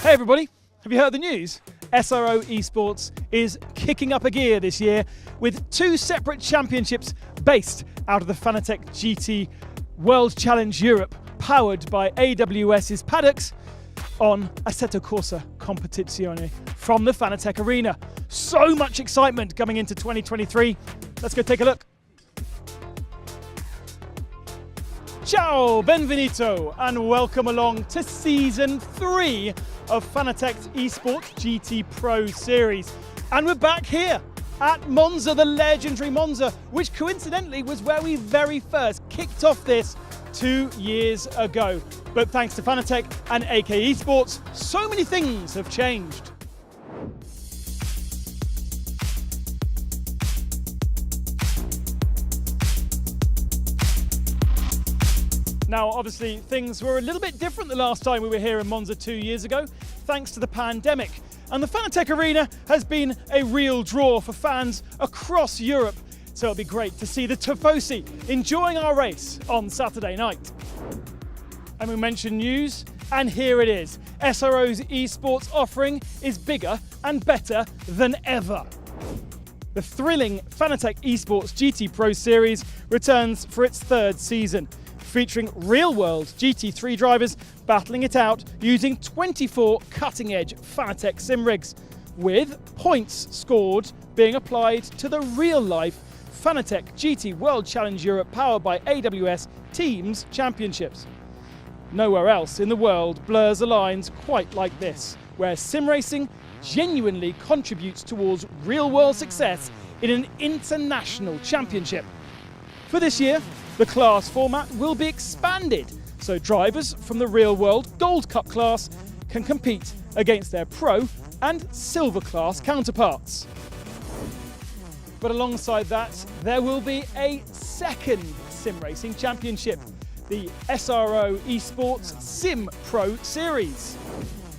Hey everybody, have you heard the news? SRO Esports is kicking up a gear this year with 2 separate championships based out of the Fanatec GT World Challenge Europe, powered by AWS's paddocks on Assetto Corsa Competizione from the Fanatec Arena. So much excitement coming into 2023. Let's go take a look. Ciao, benvenuto, and welcome along to Season 3 of Fanatec Esports GT Pro Series. And we're back here at Monza, the legendary Monza, which coincidentally was where we very first kicked off this 2 years ago. But thanks to Fanatec and AK Esports, so many things have changed. Now, obviously, things were a little bit different the last time we were here in Monza 2 years ago, thanks to the pandemic. And the Fanatec Arena has been a real draw for fans across Europe. So it'll be great to see the Tifosi enjoying our race on Saturday night. And we mentioned news, and here it is. SRO's esports offering is bigger and better than ever. The thrilling Fanatec Esports GT Pro Series returns for its 3rd season, featuring real-world GT3 drivers battling it out using 24 cutting-edge Fanatec sim rigs, with points scored being applied to the real-life Fanatec GT World Challenge Europe powered by AWS Teams Championships. Nowhere else in the world blurs the lines quite like this, where sim racing genuinely contributes towards real-world success in an international championship. For this year, the class format will be expanded, so drivers from the real-world Gold Cup class can compete against their Pro and Silver class counterparts. But alongside that, there will be a second sim racing championship, the SRO Esports Sim Pro Series.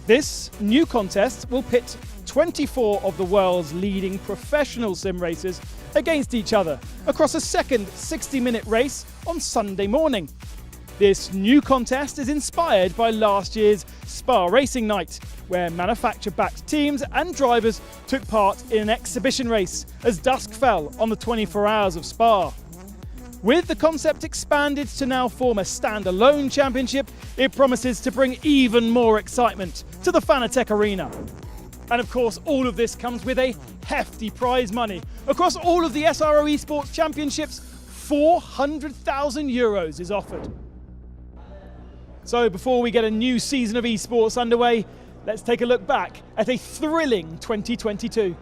This new contest will pit 24 of the world's leading professional sim racers against each other across a second 60-minute race on Sunday morning. This new contest is inspired by last year's Spa Racing Night, where manufacturer-backed teams and drivers took part in an exhibition race as dusk fell on the 24 hours of Spa. With the concept expanded to now form a standalone championship, it promises to bring even more excitement to the Fanatec Arena. And of course, all of this comes with a hefty prize money. Across all of the SRO Esports Championships, €400,000 is offered. So before we get a new season of esports underway, let's take a look back at a thrilling 2022.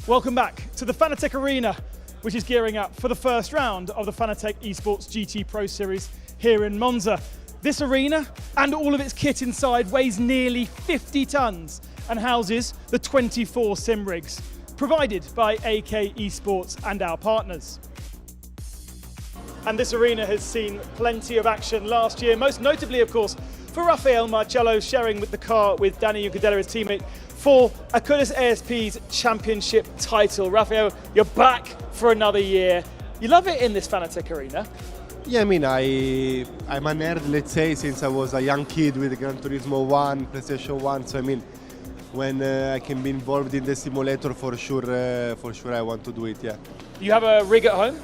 Welcome back to the Fanatec Arena, which is gearing up for the first round of the Fanatec Esports GT Pro Series here in Monza. This arena and all of its kit inside weighs nearly 50 tons and houses the 24 sim rigs, provided by AK Esports and our partners. And this arena has seen plenty of action last year, most notably, of course, for Rafael Marcello sharing with the car with Danny Uncadella, his teammate, for Akkodis ASP's championship title. Rafael, you're back for another year. You love it in this Fanatec arena? Yeah, I mean, I'm a nerd, let's say, since I was a young kid with Gran Turismo 1, PlayStation 1. So I mean, when I can be involved in the simulator, for sure I want to do it. Yeah. You have a rig at home?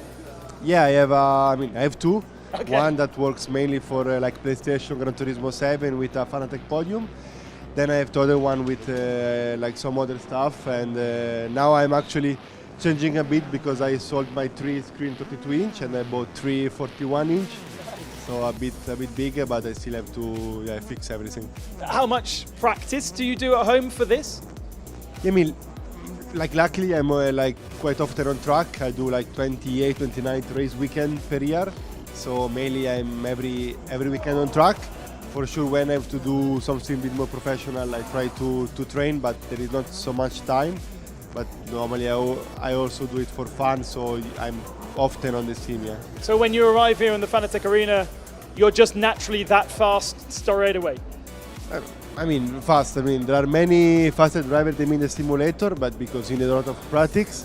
Yeah, I have two. Okay. One that works mainly for like PlayStation Gran Turismo 7 with a Fanatec Podium. Then I have the other one with like some other stuff. And now I'm actually changing a bit because I sold my 3-screen 32-inch and I bought 3 41-inch. So a bit bigger, but I still have to fix everything. How much practice do you do at home for this? I mean, like luckily I'm like quite often on track. I do like 28, 29 race weekend per year. So mainly I'm every weekend on track. For sure when I have to do something a bit more professional, I try to train, but there is not so much time. But normally I also do it for fun, so I'm often on the sim, yeah. So when you arrive here in the Fanatec Arena, you're just naturally that fast straight away? I mean, fast. I mean, there are many faster drivers than me in the simulator, but because you need a lot of practice.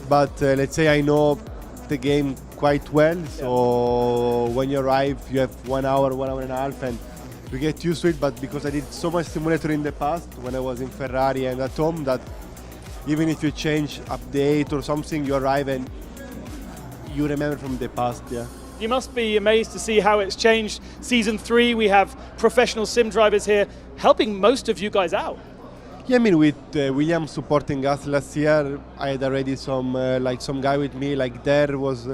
But let's say I know the game quite well, so when you arrive, you have 1 hour, 1 hour and a half, and you get used to it. But because I did so much simulator in the past, when I was in Ferrari and at home, that even if you change update or something, you arrive and you remember from the past, yeah. You must be amazed to see how it's changed. Season 3, we have professional sim drivers here helping most of you guys out. Yeah, I mean, with William supporting us last year, I had already some guy with me, like Dare was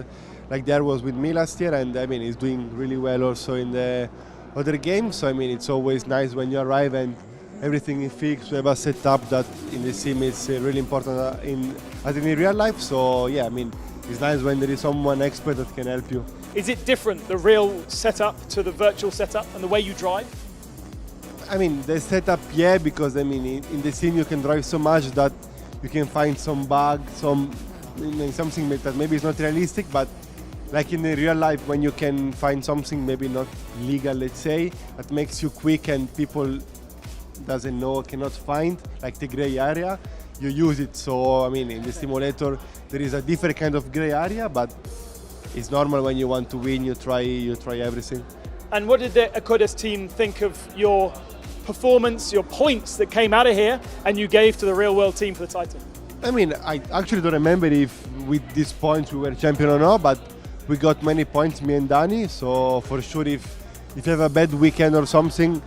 with me last year, and I mean, he's doing really well also in the other games. So I mean, it's always nice when you arrive and everything is fixed. We have a setup that in the sim is really important as in real life. So yeah, I mean, it's nice when there is someone expert that can help you. Is it different, the real setup to the virtual setup and the way you drive? I mean, the setup, yeah, because I mean, in the sim you can drive so much that you can find some bug, something that maybe is not realistic, but like in the real life, when you can find something maybe not legal, let's say, that makes you quick and people doesn't know, cannot find, like the gray area, you use it. So I mean, in the simulator there is a different kind of gray area, but it's normal when you want to win, you try everything. And what did the Akkodis team think of your performance, your points that came out of here and you gave to the real world team for the title? I mean, I actually don't remember if with these points we were champion or not, but we got many points, me and Danny. So for sure, if you have a bad weekend or something,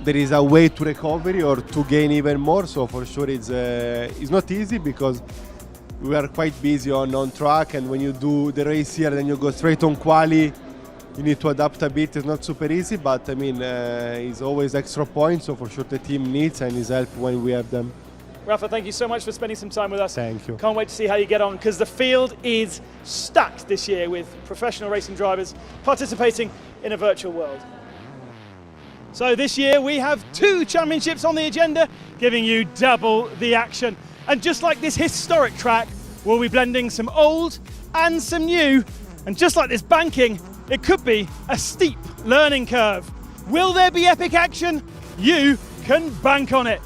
there is a way to recover or to gain even more. So for sure, it's not easy because we are quite busy on track, and when you do the race here, then you go straight on quali. You need to adapt a bit. It's not super easy, but I mean, it's always extra points. So for sure, the team needs and is help when we have them. Rafa, thank you so much for spending some time with us. Thank you. Can't wait to see how you get on, because the field is stacked this year with professional racing drivers participating in a virtual world. So this year we have 2 championships on the agenda, giving you double the action. And just like this historic track, we'll be blending some old and some new. And just like this banking, it could be a steep learning curve. Will there be epic action? You can bank on it.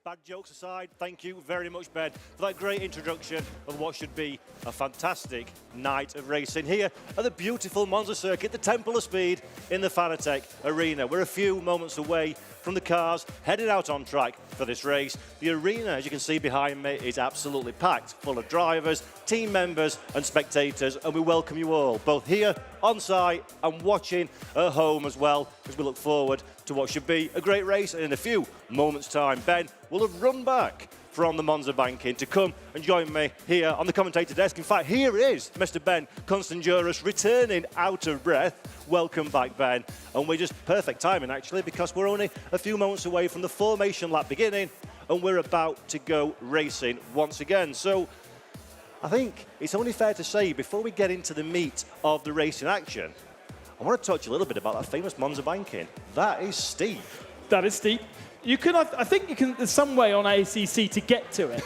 Bad jokes aside, thank you very much, Ben, for that great introduction of what should be a fantastic night of racing here at the beautiful Monza circuit, the Temple of Speed in the Fanatec Arena. We're a few moments away from the cars headed out on track for this race. The arena, as you can see behind me, is absolutely packed, full of drivers, team members and spectators, and we welcome you all, both here on site and watching at home as well, as we look forward to what should be a great race. And in a few moments' time, Ben will have run back from the Monza banking to come and join me here on the commentator desk. In fact, here is Mr. Ben Constanduros returning out of breath. Welcome back, Ben. And we're just perfect timing, actually, because we're only a few moments away from the formation lap beginning, and we're about to go racing once again. So I think it's only fair to say, before we get into the meat of the racing action, I want to touch a little bit about that famous Monza banking. That is steep. That is steep. You can, I think you can, there's some way on ACC to get to it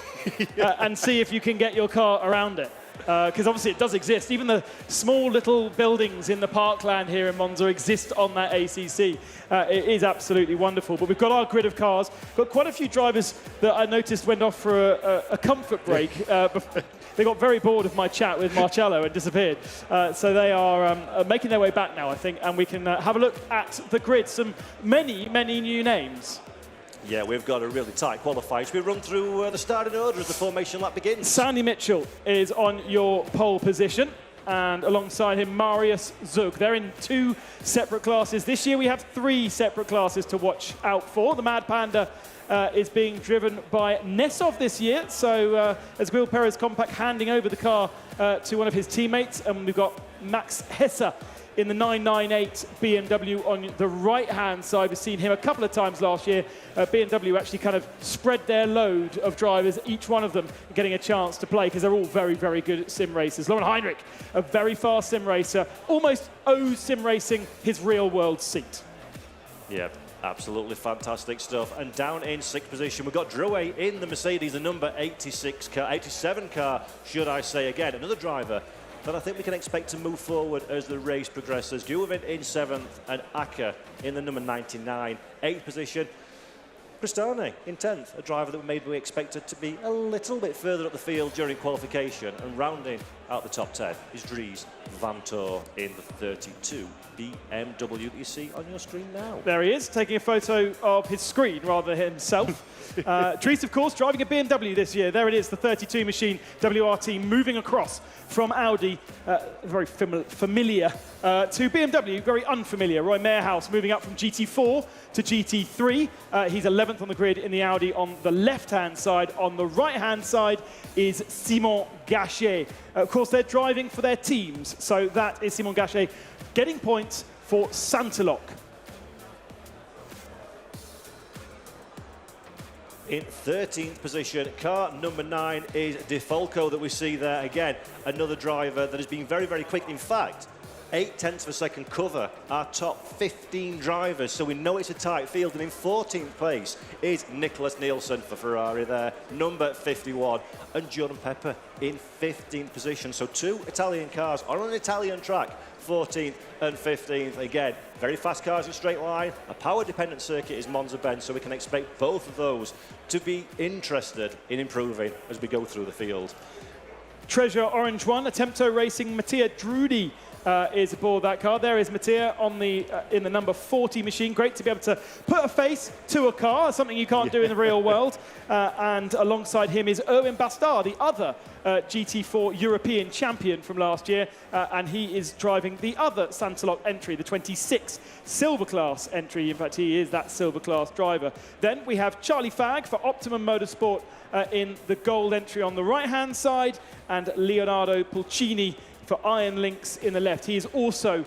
and see if you can get your car around it. Because obviously it does exist. Even the small little buildings in the parkland here in Monza exist on that ACC. It is absolutely wonderful. But we've got our grid of cars. Got quite a few drivers that I noticed went off for a comfort break. They got very bored of my chat with Marcello and disappeared. So they are making their way back now, I think. And we can have a look at the grid. Many new names. Yeah, we've got a really tight qualifier. Should we run through the starting order as the formation lap begins? Sandy Mitchell is on your pole position, and alongside him, Marius Zug. They're in 2 separate classes. This year we have 3 separate classes to watch out for. The Mad Panda is being driven by Nesov this year, so as Will Perez Compact handing over the car to one of his teammates, and we've got Max Hesse in the 998 BMW on the right-hand side. We've seen him a couple of times last year. BMW actually kind of spread their load of drivers, each one of them getting a chance to play, because they're all very good sim racers. Lauren Heinrich, a very fast sim racer, almost owes sim racing his real-world seat. Yeah, absolutely fantastic stuff. And down in 6th position, we've got Drouet in the Mercedes, the number 87 car, should I say again. Another driver that I think we can expect to move forward as the race progresses. Duvin in 7th and Akka in the number 99. 8th position, Cristone in 10th, a driver that maybe we expected to be a little bit further up the field during qualification. And rounding out the top 10 is Dries Vanthoor in the 32 BMW that you see on your screen now. There he is, taking a photo of his screen rather than himself. Dries, of course, driving a BMW this year. There it is, the 32 machine WRT moving across from Audi, very familiar, to BMW, very unfamiliar. Roy Mehrhouse moving up from GT4 to GT3. He's 11th on the grid in the Audi on the left-hand side. On the right-hand side is Simon Gachet. Of course, they're driving for their teams, so that is Simon Gachet getting points for Santilok. In 13th position, car number 9 is De Falco that we see there again. Another driver that has been very quick. In fact, 0.8 of a second cover our top 15 drivers, so we know it's a tight field. And in 14th place is Nicholas Nielsen for Ferrari there, number 51, and Jordan Pepper in 15th position. So 2 Italian cars are on an Italian track, 14th and 15th. Again, very fast cars in straight line. A power-dependent circuit is Monza Ben, so we can expect both of those to be interested in improving as we go through the field. Treasure Orange 1, Attempto Racing, Mattia Drudi is aboard that car. There is Mattia on the in the number 40 machine. Great to be able to put a face to a car, something you can't do in the real world. And alongside him is Erwin Bastard, the other GT4 European champion from last year. And he is driving the other Santilok entry, the 26 silver class entry. In fact, he is that silver class driver. Then we have Charlie Fagg for Optimum Motorsport in the gold entry on the right-hand side, and Leonardo Pulcini for Iron Lynx in the left. He is also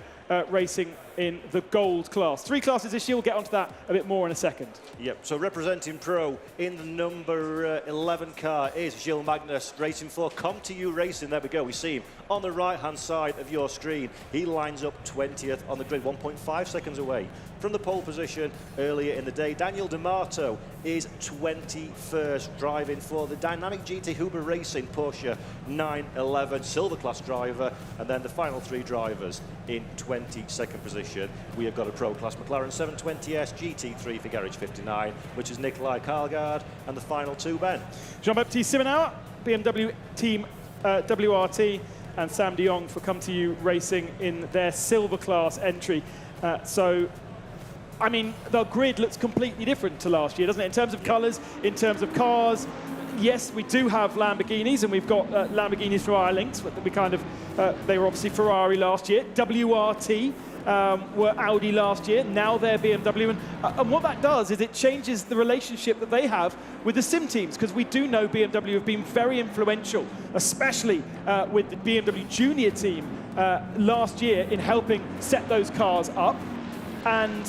racing in the gold class. 3 classes this year, we'll get onto that a bit more in a second. Yep, so representing Pro in the number 11 car is Gilles Magnus, racing for ComTU Racing. There we go, we see him on the right-hand side of your screen. He lines up 20th on the grid, 1.5 seconds away from the pole position earlier in the day. Daniel D'Amato is 21st, driving for the Dynamic GT Huber Racing Porsche 911 silver class driver. And then the final 3 drivers in 22nd position. We have got a Pro Class McLaren 720S GT3 for Garage 59, which is Nikolai Karlgaard, and the final 2, Ben. Jean-Baptiste Simonauer, BMW Team WRT, and Sam de Jong for ComTU Racing in their silver class entry. So, I mean, the grid looks completely different to last year, doesn't it? In terms of colours, in terms of cars. Yes, we do have Lamborghinis, and we've got Lamborghinis Ferrari Lynx. We kind of, they were obviously Ferrari last year. WRT were Audi last year. Now they're BMW. And what that does is it changes the relationship that they have with the sim teams, because we do know BMW have been very influential, especially with the BMW Junior team last year in helping set those cars up. And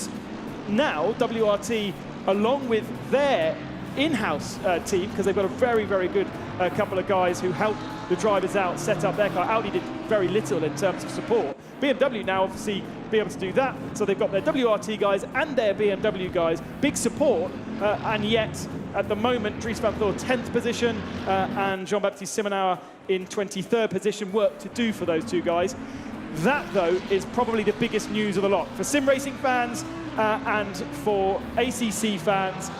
now WRT, along with their in-house team, because they've got a very, very good couple of guys who help the drivers out, set up their car. Audi did very little in terms of support. BMW now obviously be able to do that, so they've got their WRT guys and their BMW guys, big support, and yet at the moment Dries van Thor 10th position and Jean-Baptiste Simonauer in 23rd position. Work to do for those two guys. That though is probably the biggest news of the lot for sim racing fans and for ACC fans,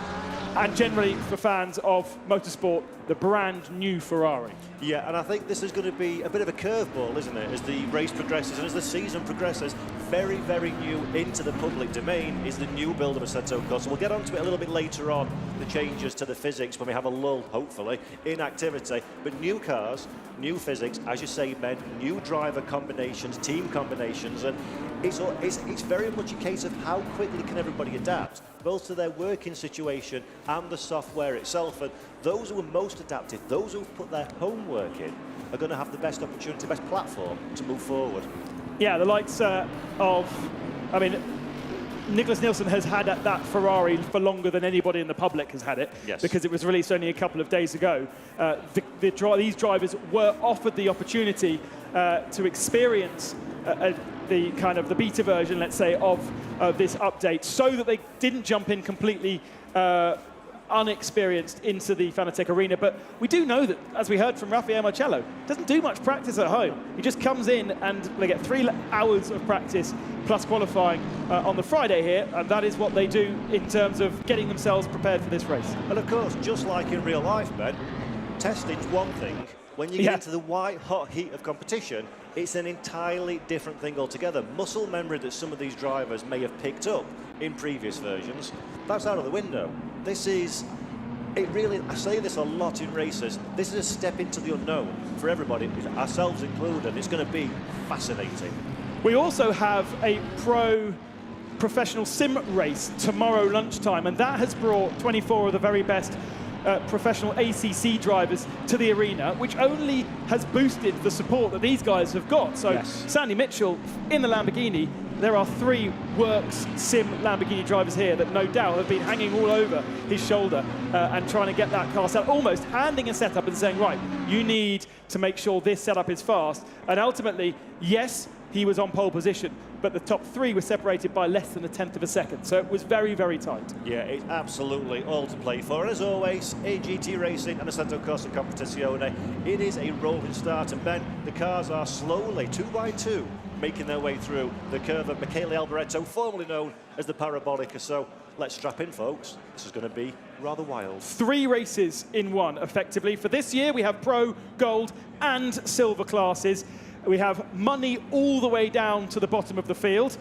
and generally for fans of motorsport, the brand new Ferrari. Yeah, and I think this is going to be a bit of a curveball, isn't it, as the race progresses and as the season progresses. Very, very new into the public domain is the new build of Assetto Corsa. We'll get onto it a little bit later on, the changes to the physics when we have a lull, hopefully, in activity. But new cars, new physics, as you say, Ben, new driver combinations, team combinations, and it's very much a case of how quickly can everybody adapt, both to their working situation and the software itself. And those who are most adapted, those who put their homework in, are going to have the best opportunity, best platform to move forward. Yeah, the likes of, I mean, Nicholas Nielsen has had that Ferrari for longer than anybody in the public has had it, yes, because it was released only a couple of days ago. These drivers were offered the opportunity to experience the kind of the beta version, let's say, of this update, so that they didn't jump in completely unexperienced into the Fanatec arena. But we do know that, as we heard from Raffaele Marcello, doesn't do much practice at home. He just comes in and they get 3 hours of practice plus qualifying on the Friday here, and that is what they do in terms of getting themselves prepared for this race. And of course, just like in real life, Ben, testing's one thing. When you get into the white-hot heat of competition, it's an entirely different thing altogether. Muscle memory that some of these drivers may have picked up in previous versions, that's out of the window. This is, I say this a lot in races, this is a step into the unknown for everybody, ourselves included. It's going to be fascinating. We also have a professional sim race tomorrow lunchtime, and that has brought 24 of the very best professional ACC drivers to the arena, which only has boosted the support that these guys have got. So yes, Sandy Mitchell in the Lamborghini, there are 3 works sim Lamborghini drivers here that no doubt have been hanging all over his shoulder and trying to get that car set, almost handing a setup and saying, right, you need to make sure this setup is fast. And ultimately, yes, he was on pole position, but the top 3 were separated by less than 1/10 of a second. So it was very, very tight. Yeah, it's absolutely all to play for. And as always, AGT Racing and Assetto Corsa Competizione, it is a rolling start. And Ben, the cars are slowly, 2 by 2, making their way through the curve of Michele Alboreto, formerly known as the Parabolica. So let's strap in, folks. This is going to be rather wild. 3 races in one, effectively. For this year, we have Pro, Gold, and Silver classes. We have money all the way down to the bottom of the field.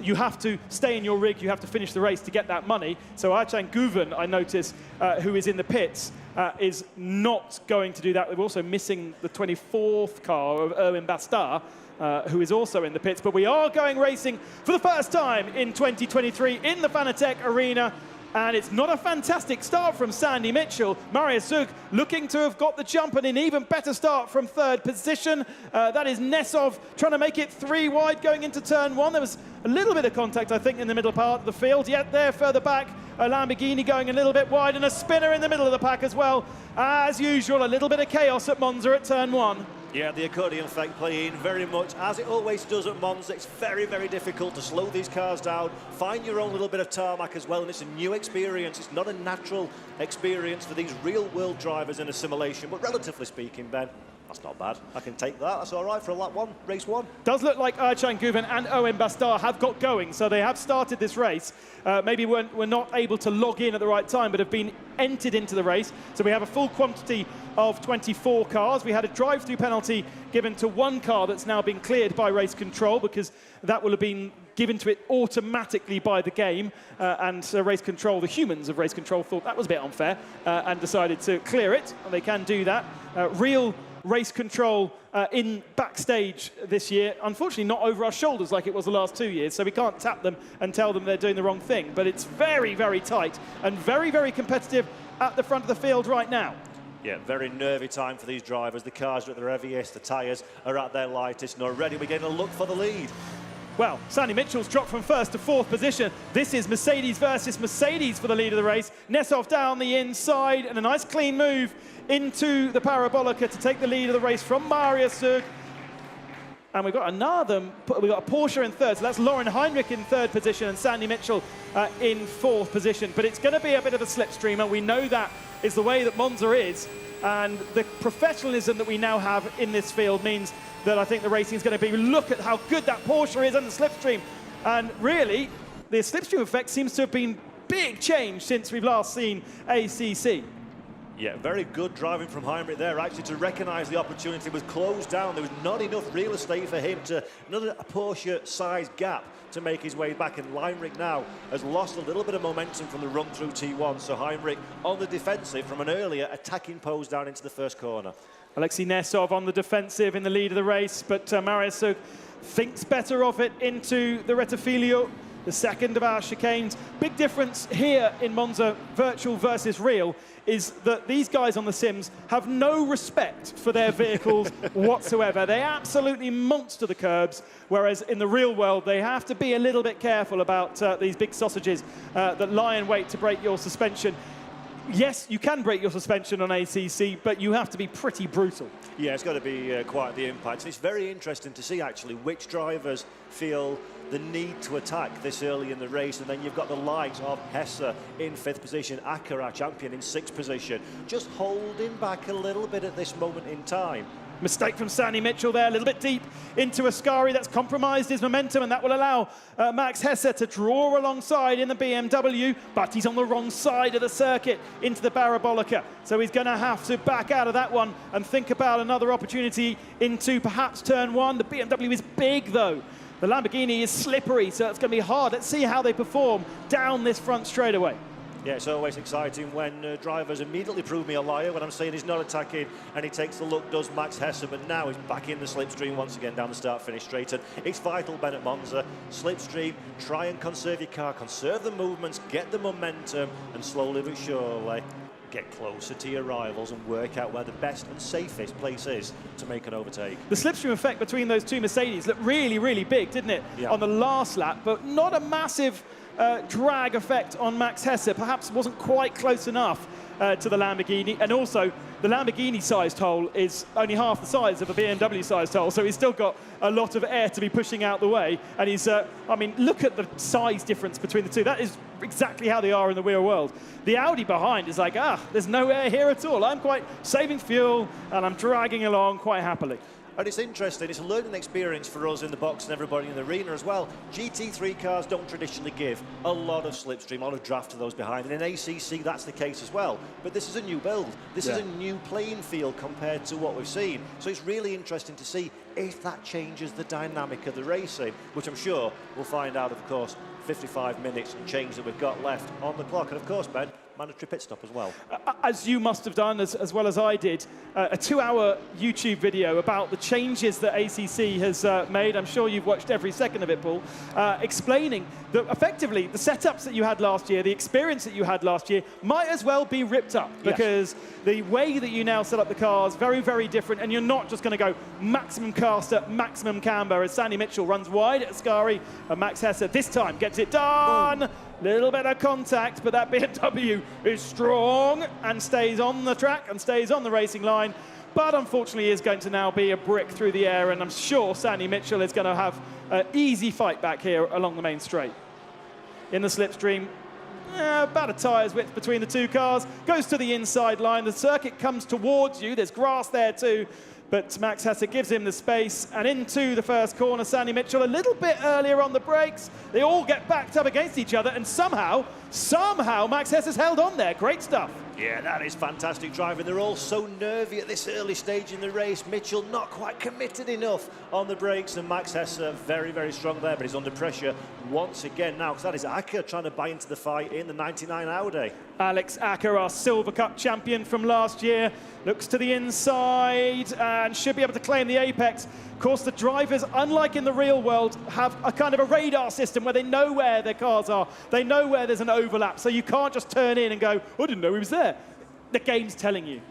You have to stay in your rig, you have to finish the race to get that money. So Arjan Guven, I notice, who is in the pits, is not going to do that. We're also missing the 24th car of Erwin Bastard, who is also in the pits. But we are going racing for the first time in 2023 in the Fanatec Arena. And it's not a fantastic start from Sandy Mitchell. Marius Zug looking to have got the jump, and an even better start from 3rd position. That is Nesov trying to make it 3 wide going into turn 1. There was a little bit of contact, I think, in the middle part of the field. Yet there further back, a Lamborghini going a little bit wide, and a spinner in the middle of the pack as well. As usual, a little bit of chaos at Monza at turn 1. Yeah, the accordion effect playing very much as it always does at Monza. It's very, very difficult to slow these cars down, find your own little bit of tarmac as well, and it's a new experience. It's not a natural experience for these real-world drivers in a simulation, but relatively speaking, Ben, that's not bad. I can take that. That's all right for a lap 1, race 1. Does look like Arjan Guven and Owen Bastard have got going, so they have started this race. Maybe we're not able to log in at the right time, but have been entered into the race. So we have a full quantity of 24 cars. We had a drive-through penalty given to 1 car that's now been cleared by race control, because that will have been given to it automatically by the game, and race control, the humans of race control, thought that was a bit unfair and decided to clear it, and they can do that. Real race control in backstage this year. Unfortunately, not over our shoulders like it was the last 2 years, so we can't tap them and tell them they're doing the wrong thing. But it's very, very tight and very, very competitive at the front of the field right now. Yeah, very nervy time for these drivers. The cars are at their heaviest, the tyres are at their lightest, and already we're getting a look for the lead. Well, Sandy Mitchell's dropped from 1st to 4th position. This is Mercedes versus Mercedes for the lead of the race. Nesov down the inside, and a nice clean move into the Parabolica to take the lead of the race from Maria Sug. And we've got a Porsche in 3rd, so that's Lauren Heinrich in 3rd position and Sandy Mitchell in 4th position. But it's going to be a bit of a slipstreamer. We know that is the way that Monza is, and the professionalism that we now have in this field means that I think the racing is going to be, look at how good that Porsche is on the slipstream. And really, the slipstream effect seems to have been big change since we've last seen ACC. Yeah, very good driving from Heinrich there, actually, to recognise the opportunity was closed down. There was not enough real estate for him to, another Porsche-sized gap to make his way back. And Heinrich now has lost a little bit of momentum from the run through T1. So Heinrich on the defensive from an earlier attacking pose down into the first corner. Alexei Nesov on the defensive in the lead of the race, but Maria Sug thinks better of it into the Rettifilio, the second of our chicanes. Big difference here in Monza, virtual versus real, is that these guys on the sims have no respect for their vehicles whatsoever. They absolutely monster the curbs, whereas in the real world, they have to be a little bit careful about these big sausages that lie in wait to break your suspension. Yes, you can break your suspension on ACC, but you have to be pretty brutal. Yeah, it's got to be quite the impact. It's very interesting to see, actually, which drivers feel the need to attack this early in the race. And then you've got the likes of Hesse in 5th position, Akker, our champion, in 6th position, just holding back a little bit at this moment in time. Mistake from Sandy Mitchell there, a little bit deep into Ascari. That's compromised his momentum, and that will allow Max Hesse to draw alongside in the BMW, but he's on the wrong side of the circuit into the Parabolica. So he's going to have to back out of that one and think about another opportunity into perhaps turn 1. The BMW is big, though. The Lamborghini is slippery, so it's going to be hard. Let's see how they perform down this front straightaway. Yeah, it's always exciting when drivers immediately prove me a liar when I'm saying he's not attacking, and he takes the look, does Max Hesse, but now he's back in the slipstream once again down the start-finish straight. And it's vital, Ben, at Monza. Slipstream, try and conserve your car, conserve the movements, get the momentum, and slowly but surely get closer to your rivals and work out where the best and safest place is to make an overtake. The slipstream effect between those two Mercedes looked really, really big, didn't it, on the last lap, but not a massive drag effect on Max Hesse. Perhaps wasn't quite close enough to the Lamborghini, and also the Lamborghini-sized hole is only half the size of a BMW-sized hole, so he's still got a lot of air to be pushing out the way, and he's, I mean, look at the size difference between the two. That is exactly how they are in the real world. The Audi behind is like, there's no air here at all. I'm quite saving fuel, and I'm dragging along quite happily. And it's interesting, it's a learning experience for us in the box and everybody in the arena as well. GT3 cars don't traditionally give a lot of slipstream, a lot of draft to those behind. And in ACC, that's the case as well. But this is a new build. This is a new playing field compared to what we've seen. So it's really interesting to see if that changes the dynamic of the racing, which I'm sure we'll find out, of course, 55 minutes and change that we've got left on the clock. And of course, Ben, mandatory pit stop as well. As you must have done, as well as I did, a 2-hour YouTube video about the changes that ACC has made. I'm sure you've watched every second of it, Paul, explaining that effectively the setups that you had last year, the experience that you had last year, might as well be ripped up, because the way that you now set up the cars, very, very different, and you're not just going to go maximum caster, maximum camber, as Sandy Mitchell runs wide at Ascari, and Max Hesse this time gets it done. Ooh. Little bit of contact, but that BMW is strong and stays on the track and stays on the racing line. But unfortunately is going to now be a brick through the air, and I'm sure Sandy Mitchell is going to have an easy fight back here along the main straight. In the slipstream, about a tyre's width between the two cars, goes to the inside line. The circuit comes towards you. There's grass there too. But Max Hesse gives him the space, and into the first corner, Sandy Mitchell a little bit earlier on the brakes. They all get backed up against each other, and somehow Max Hesse has held on there. Great stuff. Yeah, that is fantastic driving. They're all so nervy at this early stage in the race. Mitchell not quite committed enough on the brakes, and Max Hesse very, very strong there, but he's under pressure once again now, because that is Akker trying to buy into the fight in the 99 Audi. Alex Acker, our Silver Cup champion from last year, looks to the inside and should be able to claim the apex. Of course, the drivers, unlike in the real world, have a kind of a radar system where they know where their cars are. They know where there's an overlap, so you can't just turn in and go, I didn't know he was there. The game's telling you.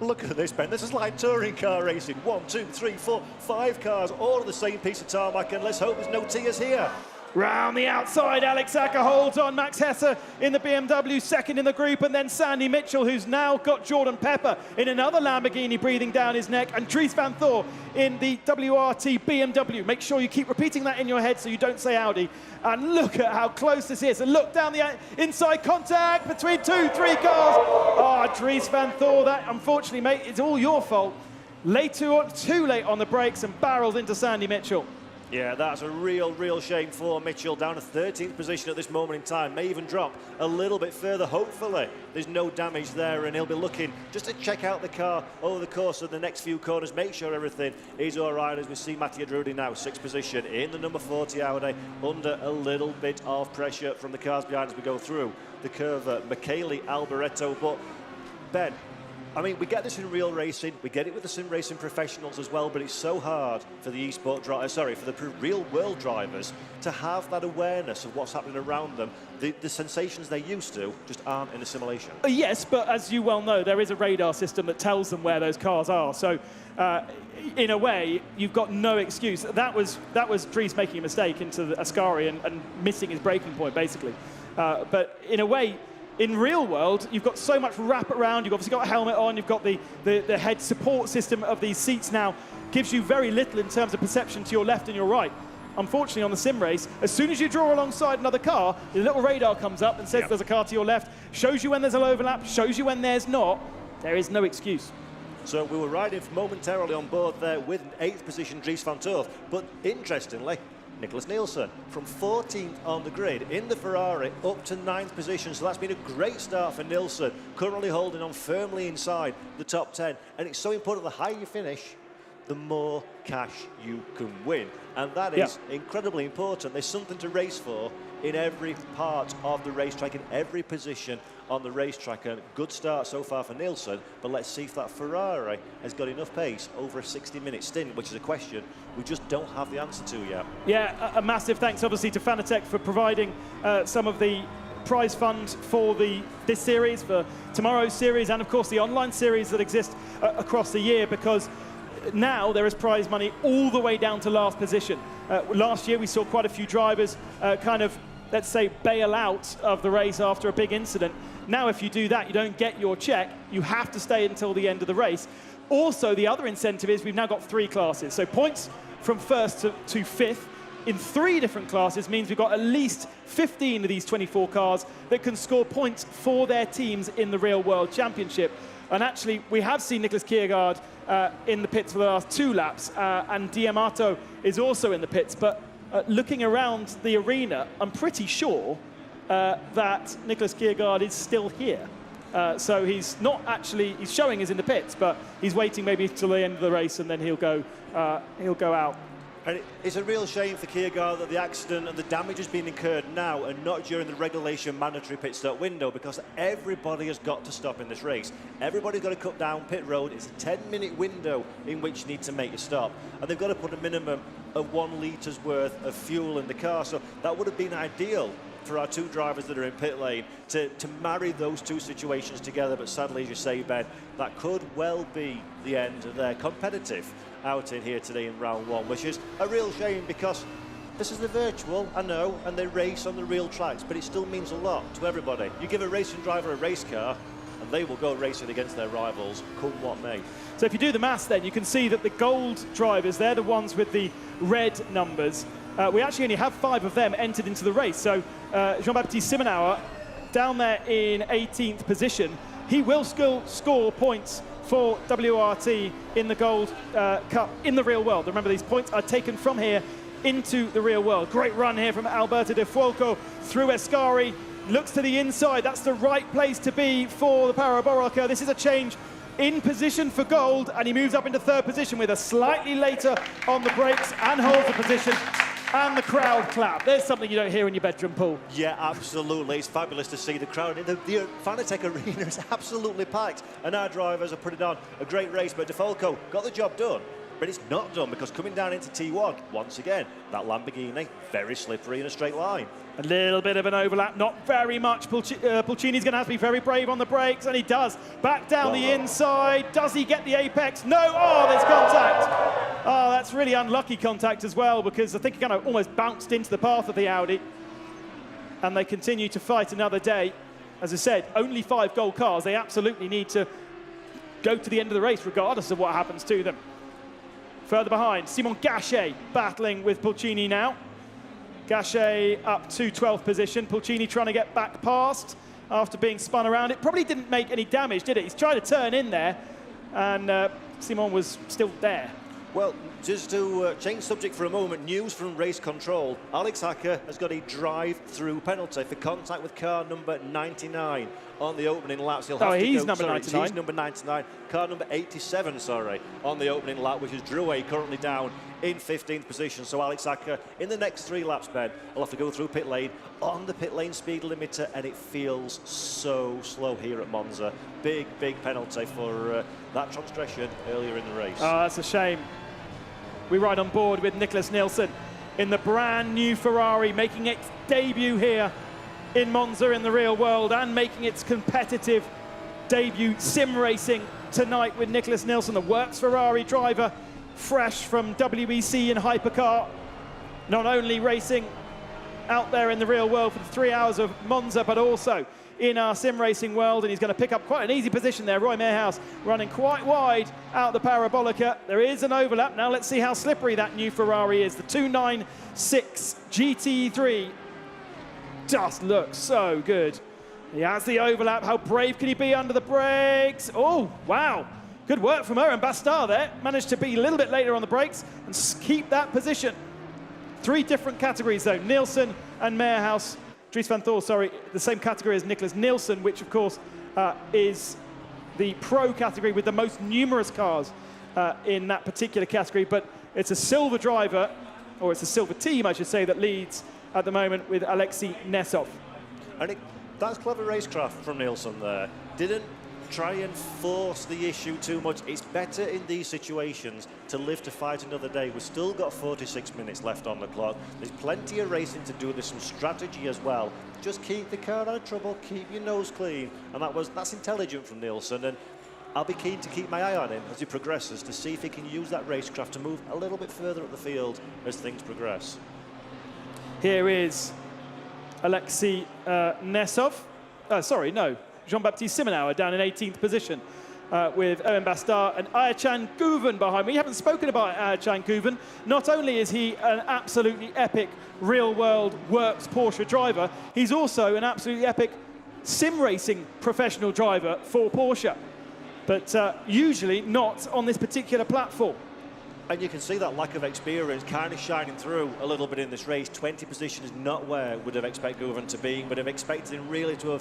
Look at this, Ben. This is like touring car racing. 1, 2, 3, 4, 5 cars, all on the same piece of tarmac, and let's hope there's no tears here. Round the outside, Alex Acker holds on. Max Hesse in the BMW, second in the group, and then Sandy Mitchell, who's now got Jordan Pepper in another Lamborghini breathing down his neck, and Dries van Thor in the WRT BMW. Make sure you keep repeating that in your head so you don't say Audi. And look at how close this is. And look down the inside, contact between 2, 3 cars. Oh, Dries van Thor, that unfortunately, mate, it's all your fault. Too late on the brakes and barreled into Sandy Mitchell. Yeah, that's a real shame for Mitchell, down to 13th position at this moment in time. May even drop a little bit further, hopefully. There's no damage there, and he'll be looking just to check out the car over the course of the next few corners, make sure everything is all right, as we see Mattia Drudi now, 6th position in the number 40 Audi, under a little bit of pressure from the cars behind as we go through the curve. Michele Alboreto, but Ben, I mean, we get this in real racing, we get it with the sim racing professionals as well, but it's so hard for the for the real world drivers to have that awareness of what's happening around them. The sensations they're used to just aren't in a simulation. Yes, but as you well know, there is a radar system that tells them where those cars are. So, in a way, you've got no excuse. That was Dries making a mistake into the Ascari and missing his braking point, basically. But in a way, in real world, you've got so much wrap around, you've obviously got a helmet on, you've got the head support system of these seats now, gives you very little in terms of perception to your left and your right. Unfortunately, on the sim race, as soon as you draw alongside another car, the little radar comes up and says there's a car to your left, shows you when there's an overlap, shows you when there's not. There is no excuse. So we were riding momentarily on board there with an 8th position Dries van Thor, but interestingly, Nicholas Nielsen from 14th on the grid in the Ferrari up to 9th position. So that's been a great start for Nielsen, currently holding on firmly inside the top 10. And it's so important, the higher you finish, the more cash you can win. And that is incredibly important. There's something to race for in every part of the racetrack, in every position on the racetrack. And good start so far for Nielsen, but let's see if that Ferrari has got enough pace over a 60-minute stint, which is a question we just don't have the answer to yet. Yeah, a massive thanks obviously to Fanatec for providing some of the prize fund for this series, for tomorrow's series, and of course the online series that exist across the year, because now there is prize money all the way down to last position. Last year we saw quite a few drivers kind of, let's say, bail out of the race after a big incident. Now if you do that, you don't get your check. You have to stay until the end of the race. Also, the other incentive is we've now got 3 classes. So points from 1st to 5th in 3 different classes means we've got at least 15 of these 24 cars that can score points for their teams in the Real World Championship. And actually, we have seen Nicholas Kiergaard in the pits for the last 2 laps, and Diamato is also in the pits. But looking around the arena, I'm pretty sure that Nicholas Kiergaard is still here. So he's not actually, he's showing he's in the pits, but he's waiting maybe till the end of the race, and then he'll go out. And it's a real shame for Kiergaard that the accident and the damage has been incurred now and not during the regulation mandatory pit stop window, because everybody has got to stop in this race. Everybody's got to cut down pit road. It's a 10-minute window in which you need to make a stop. And they've got to put a minimum of 1 litre's worth of fuel in the car. So that would have been ideal for our 2 drivers that are in pit lane to marry those 2 situations together. But sadly, as you say, Ben, that could well be the end of their competitive outing here today in round 1, which is a real shame, because this is the virtual, I know, and they race on the real tracks, but it still means a lot to everybody. You give a racing driver a race car, and they will go racing against their rivals, come what may. So if you do the maths then, you can see that the gold drivers, they're the ones with the red numbers. We actually only have 5 of them entered into the race. So Jean-Baptiste Simonauer, down there in 18th position, he will still score points for WRT in the Gold Cup in the real world. Remember, these points are taken from here into the real world. Great run here from Alberto De Fuoco through Ascari. Looks to the inside. That's the right place to be for the Parabolica. This is a change in position for gold, and he moves up into 3rd position with a slightly later on the brakes and holds the position. and the crowd clap. There's something you don't hear in your bedroom, Paul. Yeah, absolutely. It's fabulous to see the crowd. The Fanatec Arena is absolutely packed, and our drivers are putting on a great race. But DeFalco got the job done, but it's not done because coming down into T1, once again, that Lamborghini, very slippery in a straight line. A little bit of an overlap, not very much. Pulcini's going to have to be very brave on the brakes, and he does. Back down the inside. Does he get the apex? No. Oh, there's contact. Oh, that's really unlucky contact as well, because I think he kind of almost bounced into the path of the Audi. And they continue to fight another day. As I said, only 5 gold cars. They absolutely need to go to the end of the race, regardless of what happens to them. Further behind, Simon Gachet battling with Pulcini now. Gachet up to 12th position. Pulcini trying to get back past after being spun around. It probably didn't make any damage, did it? He's trying to turn in there, and Simon was still there. Well, just to change subject for a moment, news from race control. Alex Hacker has got a drive-through penalty for contact with car number 99 on the opening laps. He'll have to he's go, number 99. He's number 99. Car number 87, sorry, on the opening lap, which is Drouet currently down in 15th position. So Alex Hacker, in the next 3 laps, Ben, will have to go through pit lane on the pit lane speed limiter, and it feels so slow here at Monza. Big, big penalty for that transgression earlier in the race. Oh, that's a shame. We ride on board with Nicholas Nielsen in the brand new Ferrari, making its debut here in Monza in the real world, and making its competitive debut sim racing tonight with Nicholas Nielsen, the works Ferrari driver, fresh from WEC in hypercar, not only racing out there in the real world for the 3 hours of Monza, but also in our sim racing world, and he's going to pick up quite an easy position there. Roy Mehrhouse running quite wide out the Parabolica. There is an overlap. Now let's see how slippery that new Ferrari is. The 296 GT3 just looks so good. He has the overlap. How brave can he be under the brakes? Oh, wow. Good work from Owen Bastard there. Managed to be a little bit later on the brakes and keep that position. 3 different categories though, Nielsen and Mehrhouse. Dries van Thor, sorry, the same category as Nicholas Nielsen, which of course is the pro category with the most numerous cars in that particular category. But it's a silver driver, or it's a silver team, I should say, that leads at the moment with Alexei Nesov. And that's clever racecraft from Nielsen there. Didn't try and force the issue too much. It's better in these situations to live to fight another day. We've still got 46 minutes left on the clock. There's plenty of racing to do. There's some strategy as well. Just keep the car out of trouble, keep your nose clean. And that's intelligent from Nielsen. And I'll be keen to keep my eye on him as he progresses to see if he can use that racecraft to move a little bit further up the field as things progress. Here is Alexei Nesov. Sorry, no. Jean-Baptiste Simonauer down in 18th position with Owen Bastard and Ayachan Guven behind. We haven't spoken about Ayachan Guven. Not only is he an absolutely epic real-world works Porsche driver, he's also an absolutely epic sim racing professional driver for Porsche, but usually not on this particular platform. And you can see that lack of experience kind of shining through a little bit in this race. 20 position is not where would have expected Guven to be, but have expected him really to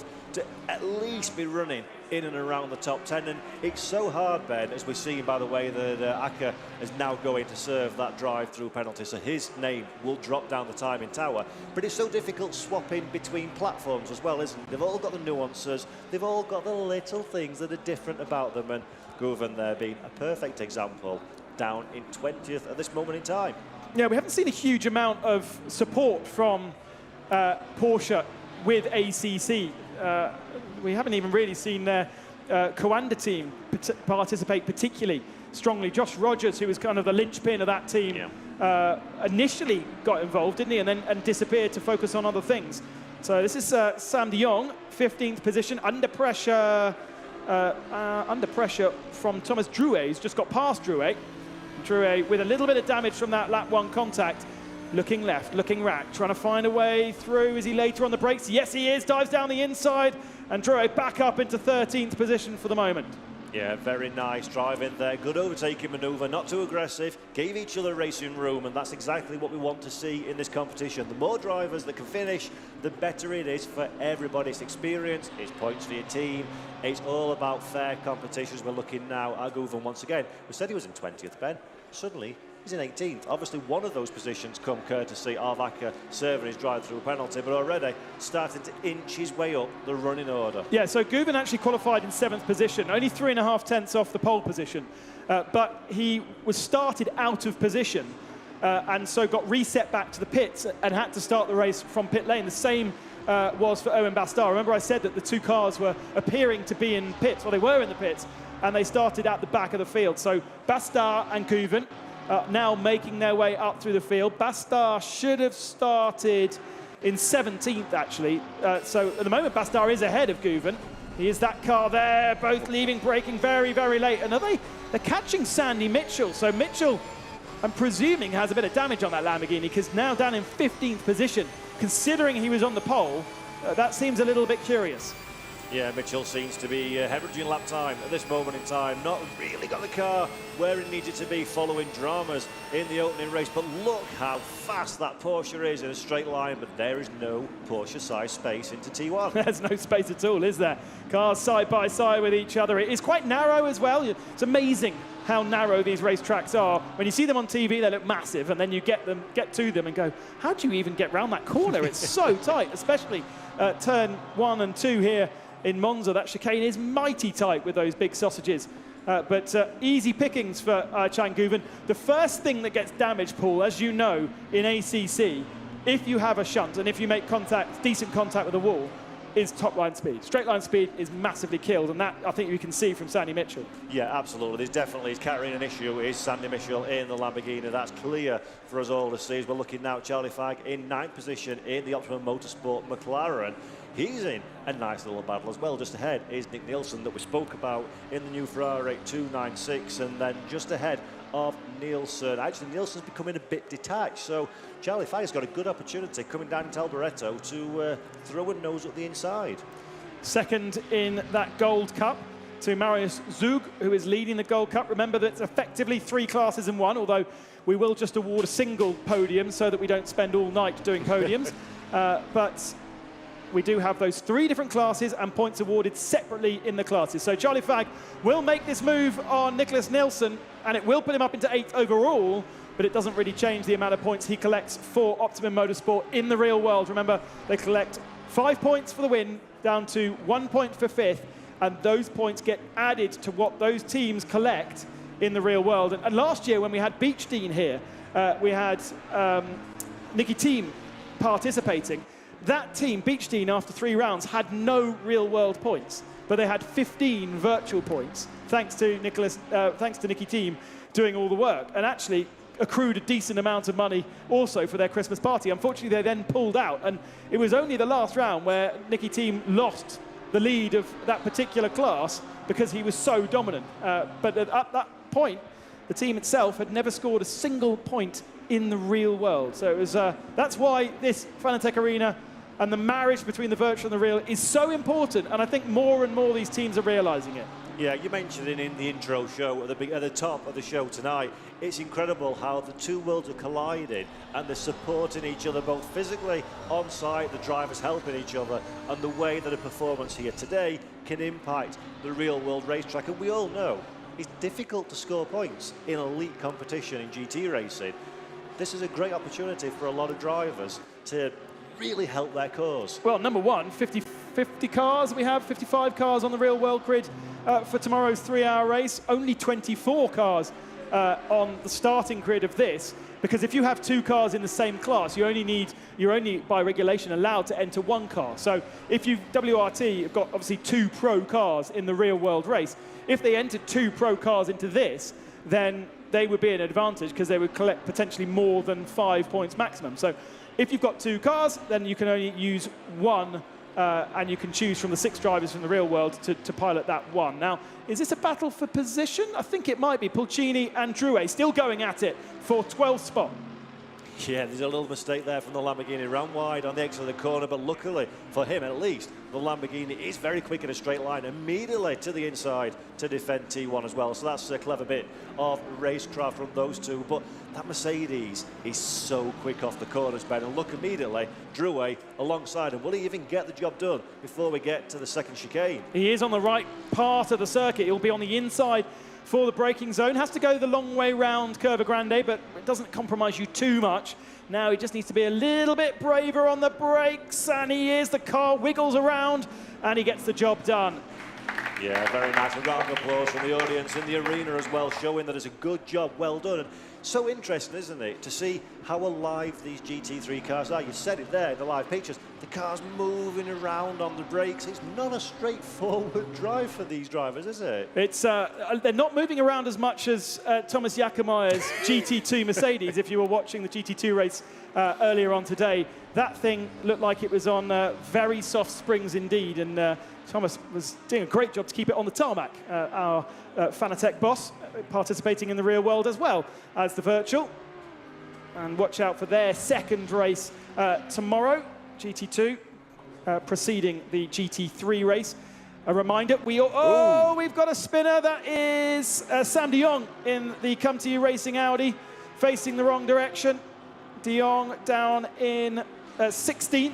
at least be running in and around the top 10. And it's so hard, Ben, as we've seen by the way that Acker is now going to serve that drive-through penalty, so his name will drop down the timing tower. But it's so difficult swapping between platforms as well, isn't it? They've all got the nuances, they've all got the little things that are different about them, and Guven there being a perfect example, down in 20th at this moment in time. Yeah, we haven't seen a huge amount of support from Porsche with ACC. We haven't even really seen their Coanda team participate particularly strongly. Josh Rogers, who was kind of the linchpin of that team, initially got involved, didn't he, and disappeared to focus on other things. So this is Sam de Jong, 15th position, under pressure from Thomas Drouet. He's just got past Drouet. Drouet with a little bit of damage from that lap 1 contact. Looking left, looking right, trying to find a way through. Is he later on the brakes? Yes, he is. Dives down the inside, and Drouet back up into 13th position for the moment. Yeah, very nice driving there. Good overtaking manoeuvre, not too aggressive. Gave each other racing room, and that's exactly what we want to see in this competition. The more drivers that can finish, the better it is for everybody. It's experience, it's points for your team. It's all about fair competitions. We're looking now at Guven once again. We said he was in 20th, Ben. Suddenly, He's in 18th. Obviously, one of those positions come courtesy of Akka serving his drive-through penalty, but already starting to inch his way up the running order. Yeah, so Guven actually qualified in 7th position, only 3.5 tenths off the pole position, but he was started out of position and so got reset back to the pits and had to start the race from pit lane. The same was for Owen Bastard. Remember I said that the two cars were appearing to be in pits, well they were in the pits, and they started at the back of the field. So Bastard and Guven now making their way up through the field. Bastard should have started in 17th actually. So at the moment Bastard is ahead of Guven. He is that car there, both leaving, braking very, very late. And they're catching Sandy Mitchell. So Mitchell, I'm presuming, has a bit of damage on that Lamborghini because now down in 15th position. Considering he was on the pole, that seems a little bit curious. Yeah, Mitchell seems to be hemorrhaging lap time at this moment in time. Not really got the car where it needed to be following dramas in the opening race. But look how fast that Porsche is in a straight line. But there is no Porsche-sized space into T1. There's no space at all, is there? Cars side by side with each other. It is quite narrow as well. It's amazing how narrow these racetracks are. When you see them on TV, they look massive, and then you get to them and go, how do you even get round that corner? It's so tight, especially turn 1 and 2 here in Monza. That chicane is mighty tight with those big sausages. But easy pickings for Chan Guven. The first thing that gets damaged, Paul, as you know, in ACC, if you have a shunt and if you make contact, decent contact with the wall, is top line speed. Straight line speed is massively killed, and that I think you can see from Sandy Mitchell. Yeah, absolutely. There's definitely, he's carrying an issue, is Sandy Mitchell in the Lamborghini. That's clear for us all to see. As we're looking now at Charlie Fagg in 9th position in the Optimum Motorsport McLaren. He's in a nice little battle as well. Just ahead is Nick Nielsen that we spoke about in the new Ferrari 296, and then just ahead of Nielsen. Actually, Nielsen's becoming a bit detached, so Charlie Fagg's got a good opportunity coming down into Alboreto to throw a nose at the inside. Second in that Gold Cup to Marius Zug, who is leading the Gold Cup. Remember that it's effectively 3 classes in one, although we will just award a single podium so that we don't spend all night doing podiums. But we do have those 3 different classes and points awarded separately in the classes. So Charlie Fagg will make this move on Nicholas Nielsen, and it will put him up into 8th overall, but it doesn't really change the amount of points he collects for Optimum Motorsport in the real world. Remember, they collect 5 points for the win, down to 1 point for 5th, and those points get added to what those teams collect in the real world. And last year, when we had Beechdean here, we had Nicky Team participating. That team, Beechdean, after 3 rounds, had no real-world points, but they had 15 virtual points, thanks to Nicky Team doing all the work, and actually accrued a decent amount of money also for their Christmas party. Unfortunately, they then pulled out, and it was only the last round where Nicky Team lost the lead of that particular class because he was so dominant. But at that point, the team itself had never scored a single point in the real world. So it was, that's why this Fanatec Arena and the marriage between the virtual and the real is so important, and I think more and more these teams are realising it. Yeah, you mentioned it in the intro show at the top of the show tonight. It's incredible how the two worlds are colliding and they're supporting each other both physically on site, the drivers helping each other, and the way that a performance here today can impact the real world racetrack. And we all know it's difficult to score points in elite competition in GT racing. This is a great opportunity for a lot of drivers to really help their cause. Well, number one, 50 cars we have, 55 cars on the real world grid for tomorrow's 3-hour race. Only 24 cars on the starting grid of this, because if you have 2 cars in the same class, you're only by regulation allowed to enter 1 car. So if WRT have got obviously 2 pro cars in the real world race, if they entered 2 pro cars into this, then they would be an advantage because they would collect potentially more than 5 points maximum. So if you've got 2 cars, then you can only use 1, and you can choose from the 6 drivers from the real world to pilot that 1. Now, is this a battle for position? I think it might be. Pulcini and Drouet still going at it for 12th spot. Yeah, there's a little mistake there from the Lamborghini. Ran wide on the exit of the corner, but luckily for him at least, the Lamborghini is very quick in a straight line, immediately to the inside to defend T1 as well. So that's a clever bit of racecraft from those two. But that Mercedes is so quick off the corners, Ben. And look immediately, Drouet alongside him. Will he even get the job done before we get to the second chicane? He is on the right part of the circuit. He'll be on the inside for the braking zone. Has to go the long way round Curva Grande, but it doesn't compromise you too much. Now he just needs to be a little bit braver on the brakes, and he is. The car wiggles around, and he gets the job done. Yeah, very nice. A round of applause from the audience in the arena as well, showing that it's a good job, well done. And so interesting, isn't it, to see how alive these GT3 cars are. You said it there, the live pictures. The car's moving around on the brakes. It's not a straightforward drive for these drivers, is it? It's they're not moving around as much as Thomas Jackemeyer's GT2 Mercedes. If you were watching the GT2 race earlier on today, that thing looked like it was on very soft springs indeed, and Thomas was doing a great job to keep it on the tarmac. Our Fanatec boss participating in the real world as well as the virtual. And watch out for their second race tomorrow, GT2, preceding the GT3 race. A reminder, we've got a spinner. That is Sam de Jong in the Come To You Racing Audi, facing the wrong direction. De Jong down in 16th,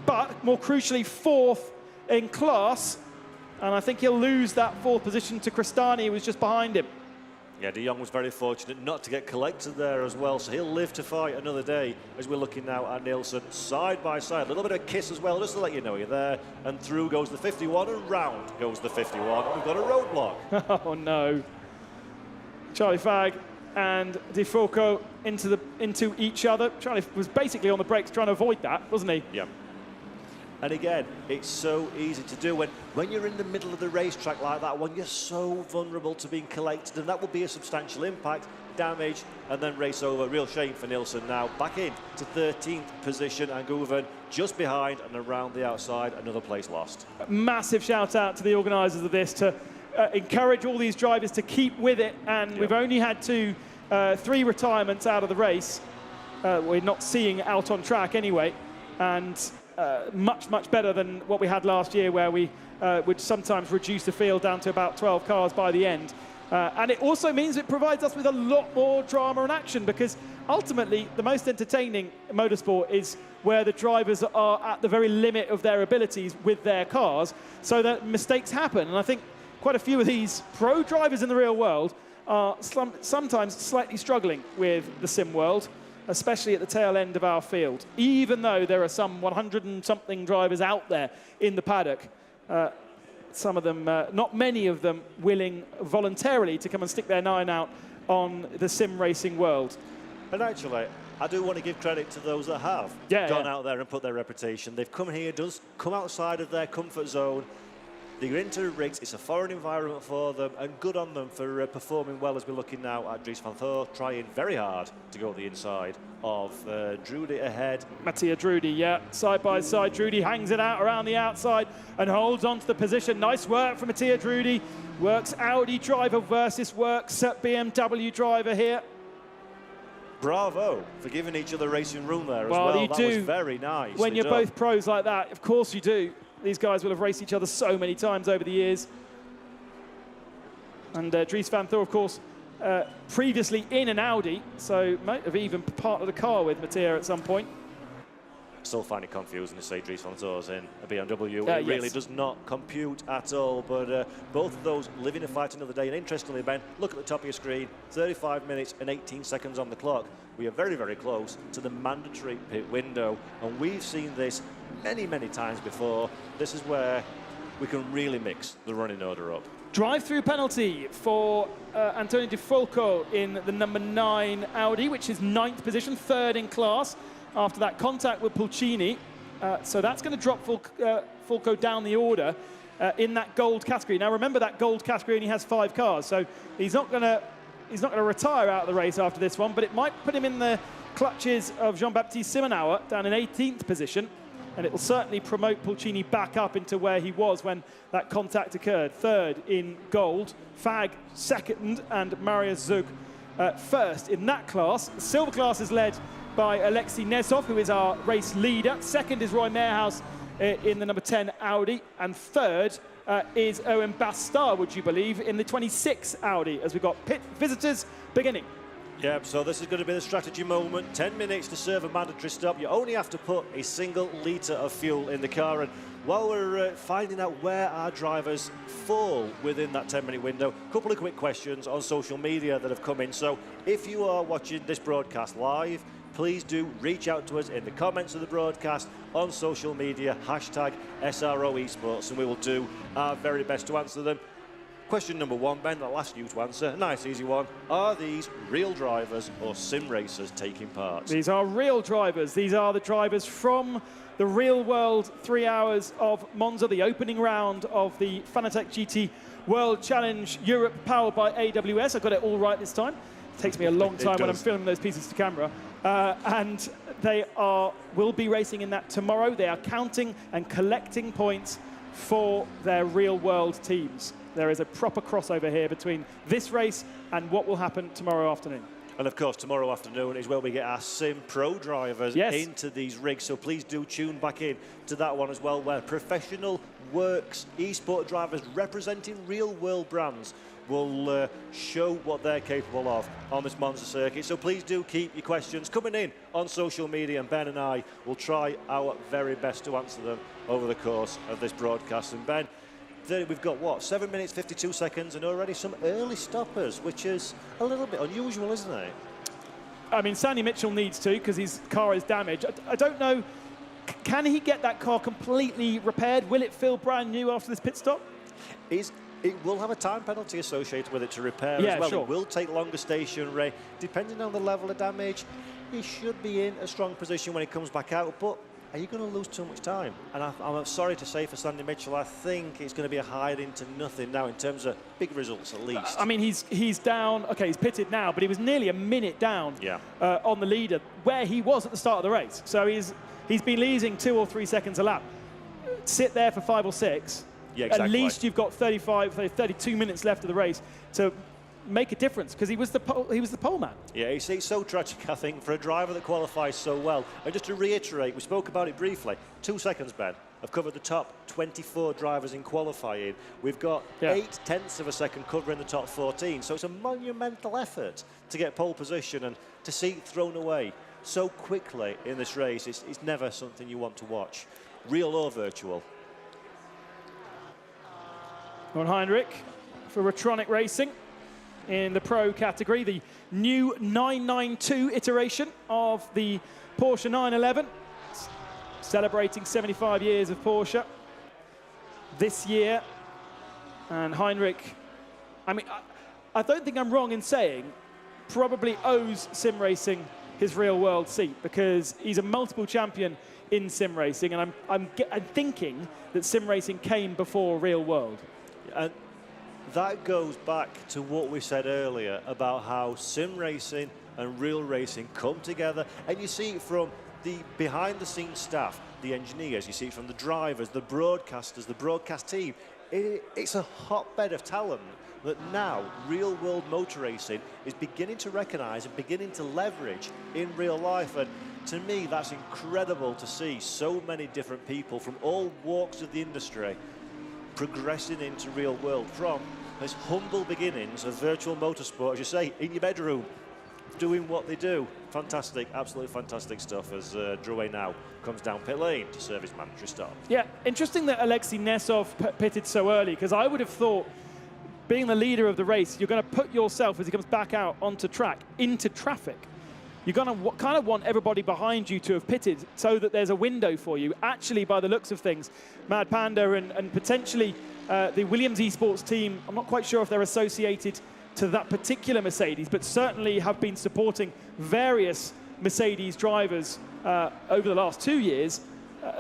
but more crucially 4th in class. And I think he'll lose that 4th position to Cristani, who was just behind him. Yeah, de Jong was very fortunate not to get collected there as well, so he'll live to fight another day as we're looking now at Nielsen side by side. A little bit of kiss as well, just to let you know you're there. And through goes the 51 and round goes the 51. We've got a roadblock. Oh no. Charlie Fagg and De Fulco into each other. Charlie was basically on the brakes trying to avoid that, wasn't he? Yeah. And again, it's so easy to do when you're in the middle of the racetrack like that, when you're so vulnerable to being collected, and that will be a substantial impact, damage, and then race over. Real shame for Nielsen now. Back in to 13th position, and Guven just behind and around the outside, another place lost. Massive shout out to the organisers of this to encourage all these drivers to keep with it, and we've only had 3 retirements out of the race. We're not seeing out on track anyway, and much better than what we had last year, where we would sometimes reduce the field down to about 12 cars by the end. And it also means it provides us with a lot more drama and action, because ultimately the most entertaining motorsport is where the drivers are at the very limit of their abilities with their cars, so that mistakes happen. And I think quite a few of these pro drivers in the real world are sometimes slightly struggling with the sim world, especially at the tail end of our field. Even though there are some 100 and something drivers out there in the paddock, some of them, not many of them, willing voluntarily to come and stick their 9 out on the sim racing world. And actually, I do want to give credit to those that have gone out there and put their reputation. They've come here, come outside of their comfort zone. They're into rigs, it's a foreign environment for them, and good on them for performing well, as we're looking now at Dries van Thor, trying very hard to go the inside of Drudy ahead. Mattia Drudy, yeah, side by side. Drudy hangs it out around the outside and holds on to the position. Nice work from Mattia Drudy. Works Audi driver versus works BMW driver here. Bravo for giving each other racing room there as well. That was very nice. When you're both pros like that, of course you do. These guys will have raced each other so many times over the years. And Dries van Thor, of course, previously in an Audi, so might have even partnered a car with Mattia at some point. Still find it confusing to say Dries van Thor's in a BMW. It really does not compute at all. But both of those living and fighting another day. And interestingly, Ben, look at the top of your screen, 35 minutes and 18 seconds on the clock. We are very, very close to the mandatory pit window. And we've seen this many times before. This is where we can really mix the running order up. Drive-through penalty for Antonio De Fulco in the number 9 Audi, which is 9th position, 3rd in class, after that contact with Pulcini. So that's going to drop Fulco down the order in that gold category. Now remember, that gold category only has 5 cars, so he's not going to retire out of the race after this one, but it might put him in the clutches of Jean-Baptiste Simonauer down in 18th position. And it will certainly promote Pulcini back up into where he was when that contact occurred. 3rd in gold, Fagg 2nd, and Marius Zug 1st in that class. The silver class is led by Alexei Nezov, who is our race leader. 2nd is Roy Mehrhaus in the number 10 Audi. And 3rd is Owen Bastard, would you believe, in the 26 Audi, as we've got pit visitors beginning. Yeah, so this is going to be the strategy moment. 10 minutes to serve a mandatory stop. You only have to put a single litre of fuel in the car. And while we're finding out where our drivers fall within that 10-minute window, a couple of quick questions on social media that have come in. So if you are watching this broadcast live, please do reach out to us in the comments of the broadcast on social media, hashtag SRO Esports, and we will do our very best to answer them. Question number one, Ben, I'll ask you to answer. Nice, easy one. Are these real drivers or sim racers taking part? These are real drivers. These are the drivers from the real world 3 hours of Monza, the opening round of the Fanatec GT World Challenge Europe, powered by AWS. I got it all right this time. It takes me a long time when I'm filming those pieces to camera. And they will be racing in that tomorrow. They are counting and collecting points for their real world teams. There is a proper crossover here between this race and what will happen tomorrow afternoon. And of course, tomorrow afternoon is where we get our Sim Pro drivers into these rigs. So please do tune back in to that one as well, where professional works esport drivers representing real world brands will show what they're capable of on this Monza circuit. So please do keep your questions coming in on social media, and Ben and I will try our very best to answer them over the course of this broadcast. And Ben, we've got, what, 7 minutes, 52 seconds, and already some early stoppers, which is a little bit unusual, isn't it? I mean, Sandy Mitchell needs to, because his car is damaged. I don't know, can he get that car completely repaired? Will it feel brand new after this pit stop? It will have a time penalty associated with it to repair as well. Sure. It will take longer stationary. Depending on the level of damage, he should be in a strong position when he comes back out, but are you going to lose too much time? And I'm sorry to say for Sandy Mitchell, I think it's going to be a hide into nothing now in terms of big results at least. I mean, he's down, okay, he's pitted now, but he was nearly a minute down on the leader where he was at the start of the race. So he's been losing 2 or 3 seconds a lap. Sit there for 5 or 6. Yeah, exactly. At least you've got 32 minutes left of the race to make a difference, because he was the pole man. Yeah, it's so tragic, I think, for a driver that qualifies so well. And just to reiterate, we spoke about it briefly. 2 seconds, Ben. I've covered the top 24 drivers in qualifying. We've got 0.8 of a second covering the top 14. So it's a monumental effort to get pole position, and to see it thrown away so quickly in this race, it's never something you want to watch, real or virtual. On Heinrich for Retronic Racing in the Pro category, the new 992 iteration of the Porsche 911, celebrating 75 years of Porsche this year. And Heinrich, I mean, I don't think I'm wrong in saying, probably owes sim racing his real world seat, because he's a multiple champion in sim racing, and I'm thinking that sim racing came before real world. And that goes back to what we said earlier about how sim racing and real racing come together. And you see it from the behind-the-scenes staff, the engineers, you see it from the drivers, the broadcasters, the broadcast team. It's a hotbed of talent that now real-world motor racing is beginning to recognise and beginning to leverage in real life. And to me, that's incredible to see so many different people from all walks of the industry progressing into real world from as humble beginnings of virtual motorsport, as you say, in your bedroom, doing what they do. Fantastic, absolutely fantastic stuff as Drouet now comes down pit lane to serve his mandatory stop. Yeah, interesting that Alexei Nesov pitted so early, because I would have thought, being the leader of the race, you're going to put yourself, as he comes back out onto track, into traffic. You're going to kind of want everybody behind you to have pitted so that there's a window for you. Actually, by the looks of things, Mad Panda and potentially the Williams Esports team, I'm not quite sure if they're associated to that particular Mercedes, but certainly have been supporting various Mercedes drivers over the last 2 years.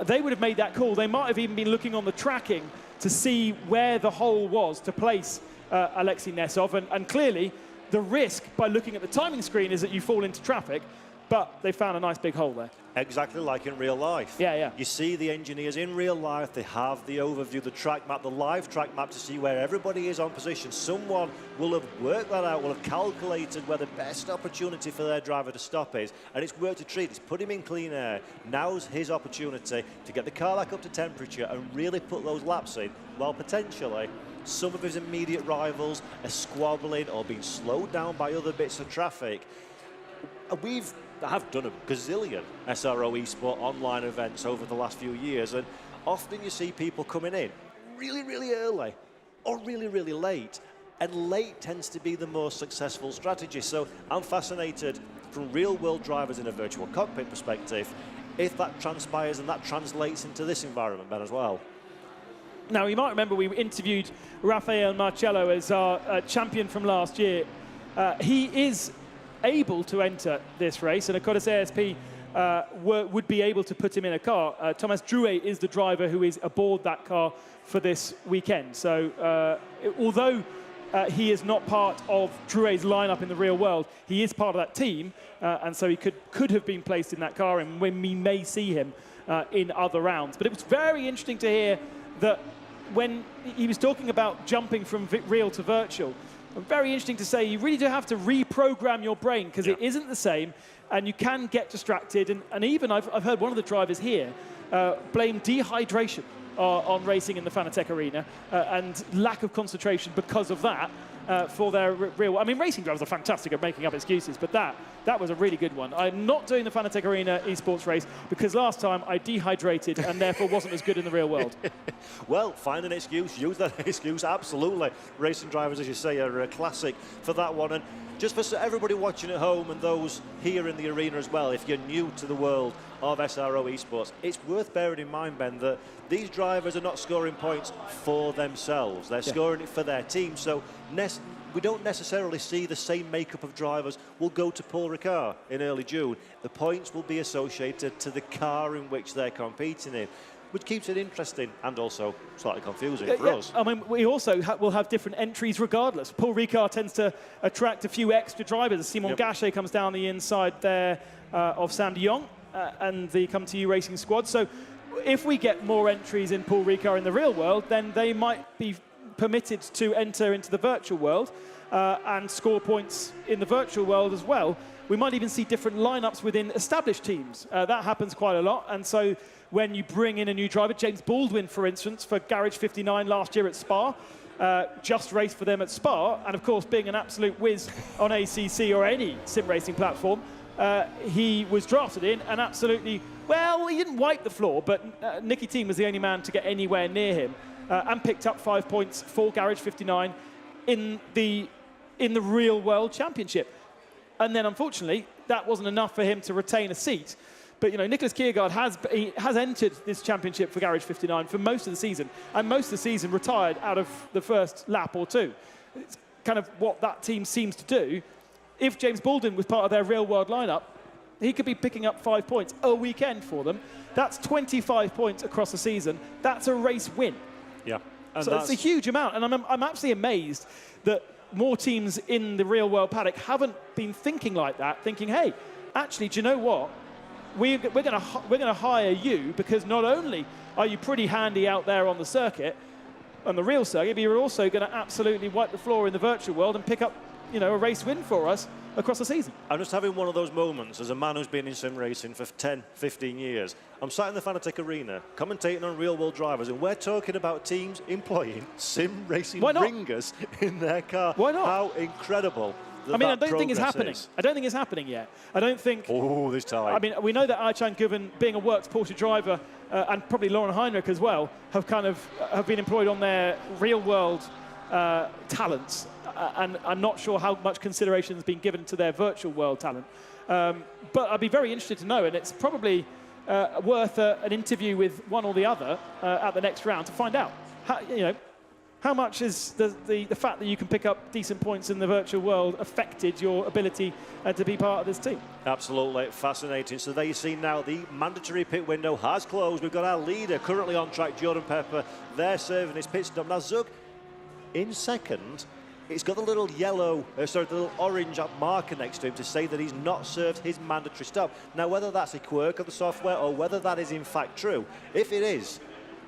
They would have made that call. They might have even been looking on the tracking to see where the hole was to place Alexei Nesov, and clearly the risk by looking at the timing screen is that you fall into traffic, but they found a nice big hole there. Exactly like in real life. Yeah. You see the engineers in real life, they have the overview, the track map, the live track map to see where everybody is on position. Someone will have worked that out, will have calculated where the best opportunity for their driver to stop is, and it's worked a treat. It's put him in clean air. Now's his opportunity to get the car back up to temperature and really put those laps in, while potentially some of his immediate rivals are squabbling or being slowed down by other bits of traffic. have done a gazillion SRO Esport online events over the last few years, and often you see people coming in really, really early or really, really late. And late tends to be the most successful strategy. So I'm fascinated from real-world drivers in a virtual cockpit perspective, if that transpires and that translates into this environment, Ben, as well. Now, you might remember we interviewed Rafael Marcello as our champion from last year. He is able to enter this race, and Akkodis ASP would be able to put him in a car. Thomas Drouet is the driver who is aboard that car for this weekend. So although he is not part of Drouet's lineup in the real world, he is part of that team, and so he could have been placed in that car, and when we may see him in other rounds. But it was very interesting to hear that when he was talking about jumping from real to virtual, very interesting to say you really do have to reprogram your brain, because it isn't the same, and you can get distracted. And even I've heard one of the drivers here blame dehydration on racing in the Fanatec arena and lack of concentration because of that for their real. I mean, racing drivers are fantastic at making up excuses, but that was a really good one. I'm not doing the Fanatec Arena esports race because last time I dehydrated and therefore wasn't as good in the real world. Well, find an excuse, use that excuse, absolutely. Racing drivers, as you say, are a classic for that one. And just for everybody watching at home and those here in the arena as well, if you're new to the world of SRO Esports, it's worth bearing in mind, Ben, that these drivers are not scoring points for themselves. They're scoring it for their team. So we don't necessarily see the same makeup of drivers will go to Paul Ricard in early June. The points will be associated to the car in which they're competing in, which keeps it interesting and also slightly confusing for us. I mean, we also will have different entries regardless. Paul Ricard tends to attract a few extra drivers. Simon Gachet comes down the inside there of Sam de Jong and the Come To You Racing squad. So if we get more entries in Paul Ricard in the real world, then they might be permitted to enter into the virtual world and score points in the virtual world as well. We might even see different lineups within established teams. That happens quite a lot. And so when you bring in a new driver, James Baldwin, for instance, for Garage 59 last year at Spa, just raced for them at Spa. And of course, being an absolute whiz on ACC or any sim racing platform, he was drafted in and absolutely, well, he didn't wipe the floor, but Nicky Team was the only man to get anywhere near him and picked up 5 points for Garage 59 in the real world championship. And then, unfortunately, that wasn't enough for him to retain a seat. But, you know, Nicholas Kiergaard has entered this championship for Garage 59 for most of the season, and most of the season retired out of the first lap or two. It's kind of what that team seems to do. If James Baldwin was part of their real-world lineup, he could be picking up 5 points a weekend for them. That's 25 points across the season. That's a race win. Yeah. And so it's a huge amount, and I'm absolutely amazed that more teams in the real-world paddock haven't been thinking like that, thinking, hey, actually, do you know what? We're going to hire you because not only are you pretty handy out there on the circuit, on the real circuit, but you're also going to absolutely wipe the floor in the virtual world and pick up, you know, a race win for us across the season. I'm just having one of those moments as a man who's been in sim racing for 10, 15 years. I'm sat in the Fanatec Arena, commentating on real-world drivers, and we're talking about teams employing sim racing ringers in their car. Why not? How incredible. I mean, I don't think it's happening. I don't think it's happening yet. I don't think... Oh, this time. I mean, we know that Archan Guven, being a works Porsche driver, and probably Lauren Heinrich as well, have been employed on their real-world talents. And I'm not sure how much consideration has been given to their virtual world talent. But I'd be very interested to know, and it's probably worth an interview with one or the other at the next round to find out. How much is the fact that you can pick up decent points in the virtual world affected your ability to be part of this team? Absolutely fascinating. So there you see now the mandatory pit window has closed. We've got our leader currently on track, Jordan Pepper. They're serving his pit stop. Now Zug in second. It's got the little yellow, the little orange marker next to him to say that he's not served his mandatory stop. Now, whether that's a quirk of the software or whether that is in fact true, if it is,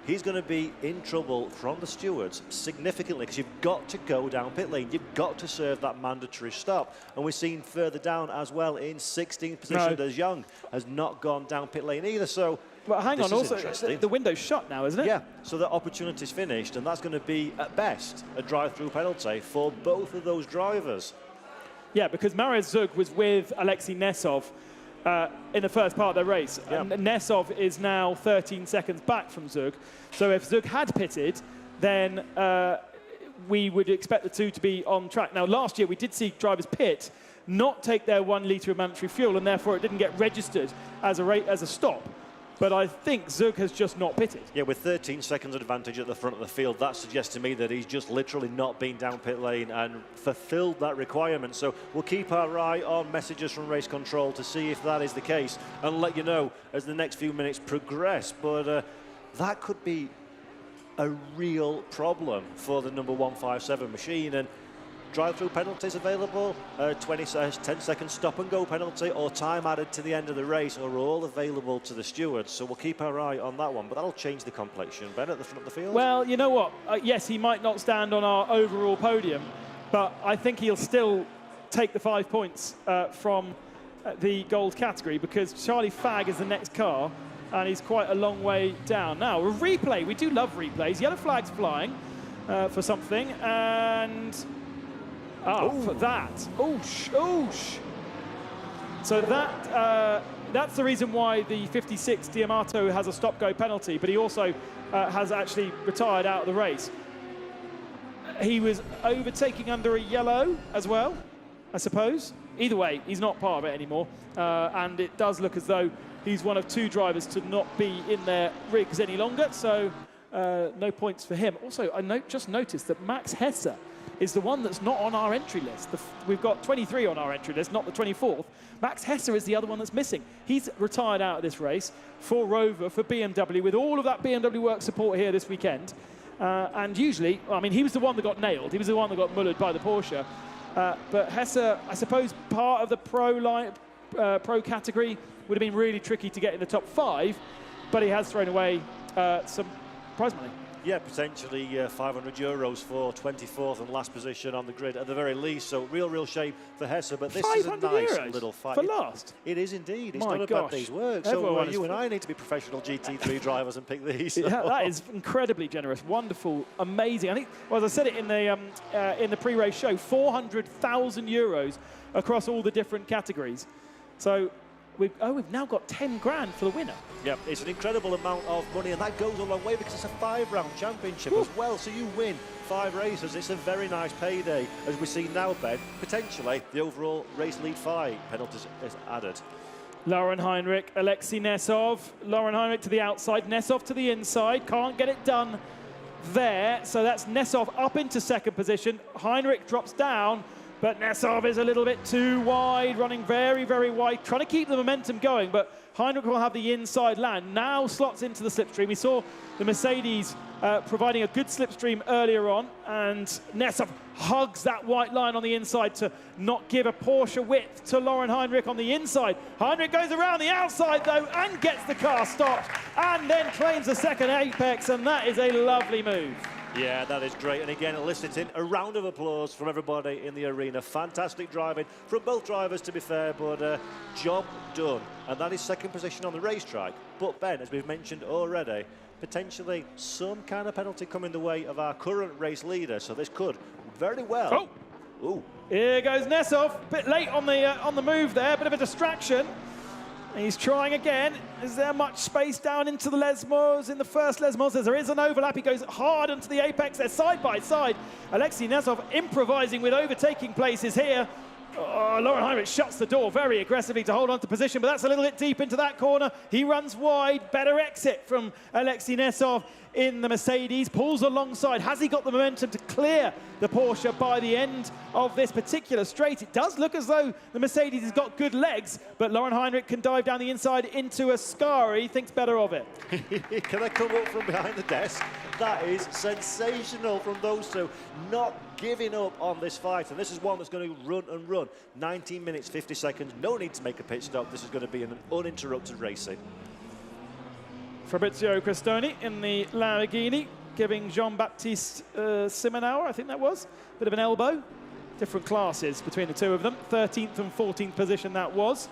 he's going to be in trouble from the stewards significantly because you've got to go down pit lane. You've got to serve that mandatory stop. And we're seeing further down as well in 16th position, De Jong has not gone down pit lane either. So. Well, hang on, also, the window's shut now, isn't it? Yeah, so the opportunity's finished, and that's going to be, at best, a drive-through penalty for both of those drivers. Yeah, because Mariusz Zug was with Alexei Nesov in the first part of the race. Yep. And Nesov is now 13 seconds back from Zug. So if Zug had pitted, then we would expect the two to be on track. Now, last year we did see drivers pit, not take their 1 litre of mandatory fuel, and therefore it didn't get registered as a stop. But I think Zug has just not pitted. Yeah, with 13 seconds advantage at the front of the field, that suggests to me that he's just literally not been down pit lane and fulfilled that requirement. So we'll keep our eye on messages from race control to see if that is the case and let you know as the next few minutes progress. But that could be a real problem for the number 157 machine. And drive-through penalties available, 10-second stop-and-go penalty, or time added to the end of the race are all available to the stewards. So we'll keep our eye on that one, but that'll change the complexion. Ben, at the front of the field? Well, you know what? Yes, he might not stand on our overall podium, but I think he'll still take the 5 points from the gold category, because Charlie Fagg is the next car, and he's quite a long way down. Now, a replay. We do love replays. Yellow flag's flying for something, and... for that. Oosh. So that's the reason why the 56 D'Amato has a stop-go penalty, but he also has actually retired out of the race. He was overtaking under a yellow as well, I suppose. Either way, he's not part of it anymore, and it does look as though he's one of 2 drivers to not be in their rigs any longer, so no points for him. Also, I just noticed that Max Hesse is the one that's not on our entry list. We've got 23 on our entry list, not the 24th. Max Hesse is the other one that's missing. He's retired out of this race for Rover, for BMW, with all of that BMW work support here this weekend. And usually, I mean, he was the one that got nailed. He was the one that got mullered by the Porsche. But Hesse, I suppose, part of the pro category would have been really tricky to get in the top 5, but he has thrown away some prize money. Yeah, potentially €500 for 24th and last position on the grid at the very least. So real shame for Hesse, but this is a nice little fight. For last? It is indeed. It's My not gosh. about these work. So you and I need to be professional GT3 drivers and pick these. Yeah, that is incredibly generous. Wonderful, amazing. I think, well, as I said it in the pre-race show, €400,000 across all the different categories. So we've now got 10 grand for the winner. Yep, it's an incredible amount of money, and that goes a long way because it's a 5-round championship as well. So you win 5 races. It's a very nice payday, as we see now, Ben. Potentially, the overall race lead 5 penalties is added. Lauren Heinrich, Alexei Nesov. Lauren Heinrich to the outside, Nesov to the inside. Can't get it done there. So that's Nesov up into 2nd position. Heinrich drops down, but Nesov is a little bit too wide, running very wide, trying to keep the momentum going, but Heinrich will have the inside land. Now slots into the slipstream. We saw the Mercedes providing a good slipstream earlier on, and Nesov hugs that white line on the inside to not give a Porsche width to Lauren Heinrich on the inside. Heinrich goes around the outside, though, and gets the car stopped, and then claims the 2nd apex, and that is a lovely move. Yeah, that is great. And again, eliciting a round of applause from everybody in the arena. Fantastic driving from both drivers, to be fair, but job done. And that is 2nd position on the racetrack. But Ben, as we've mentioned already, potentially some kind of penalty coming the way of our current race leader. So this could very well... Oh! Ooh. Here goes Nesov. Bit late on the move there, bit of a distraction. He's trying again. Is there much space down into the Lesmos in the first Lesmos? There is an overlap. He goes hard into the apex. They're side by side. Alexei Nesov improvising with overtaking places here. Lauren Heinrich shuts the door very aggressively to hold on to position, but that's a little bit deep into that corner. He runs wide. Better exit from Alexei Nesov in the Mercedes. Pulls alongside. Has he got the momentum to clear the Porsche by the end of this particular straight? It does look as though the Mercedes has got good legs, but Lauren Heinrich can dive down the inside into a scar. He thinks better of it. Can I come up from behind the desk? That is sensational from those two. Not giving up on this fight, and this is one that's going to run and run. 19 minutes, 50 seconds, no need to make a pit stop. This is going to be an uninterrupted racing. Fabrizio Crestoni in the Lamborghini, giving Jean-Baptiste Simonauer, I think that was, a bit of an elbow. Different classes between the two of them. 13th and 14th position that was.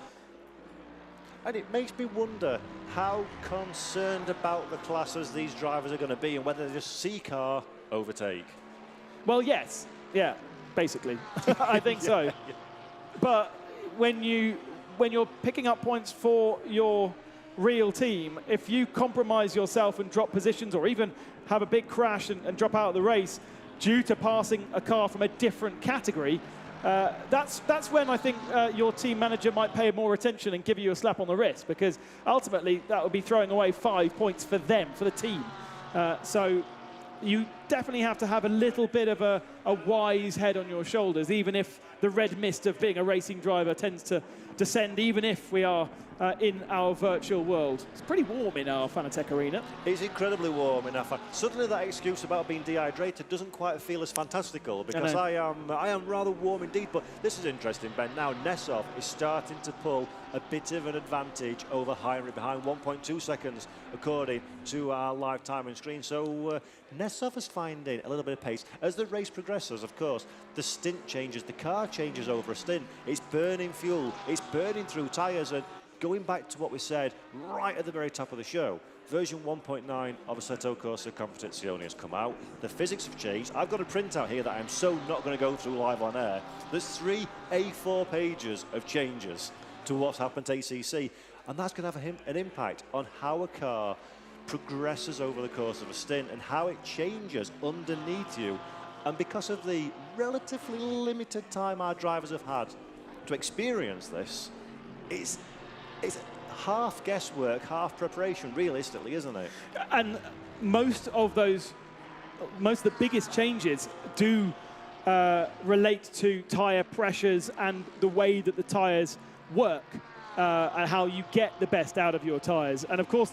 And it makes me wonder how concerned about the classes these drivers are going to be and whether they just see car overtake. Well, yes. Yeah, basically. I think so. But when you're picking up points for your real team, if you compromise yourself and drop positions, or even have a big crash and drop out of the race due to passing a car from a different category, that's when I think your team manager might pay more attention and give you a slap on the wrist, because ultimately that would be throwing away 5 points for them, for the team. So you definitely have to have a little bit of a wise head on your shoulders, even if the red mist of being a racing driver tends to descend, even if we are in our virtual world. It's pretty warm in our Fanatec Arena. It's incredibly warm in Afa. Suddenly that excuse about being dehydrated doesn't quite feel as fantastical, because I am rather warm indeed. But this is interesting, Ben. Now Nesov is starting to pull a bit of an advantage over Heinrich, behind 1.2 seconds according to our live timing screen. So Nesov is finding a little bit of pace as the race progresses. Of course, the stint changes, the car changes over a stint. It's burning fuel, it's burning through tyres, and going back to what we said right at the very top of the show, version 1.9 of Assetto Corsa Competizione has come out. The physics have changed. I've got a printout here that I'm so not going to go through live on air. There's 3 A4 pages of changes to what's happened to ACC, and that's going to have an impact on how a car progresses over the course of a stint and how it changes underneath you. And because of the relatively limited time our drivers have had to experience this, it's half guesswork, half preparation, realistically, isn't it? And most of the biggest changes do relate to tyre pressures and the way that the tyres work, and how you get the best out of your tyres. And of course,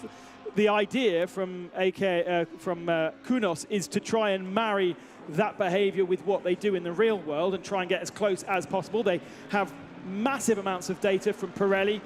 the idea from Kunos is to try and marry that behavior with what they do in the real world and try and get as close as possible. They have massive amounts of data from Pirelli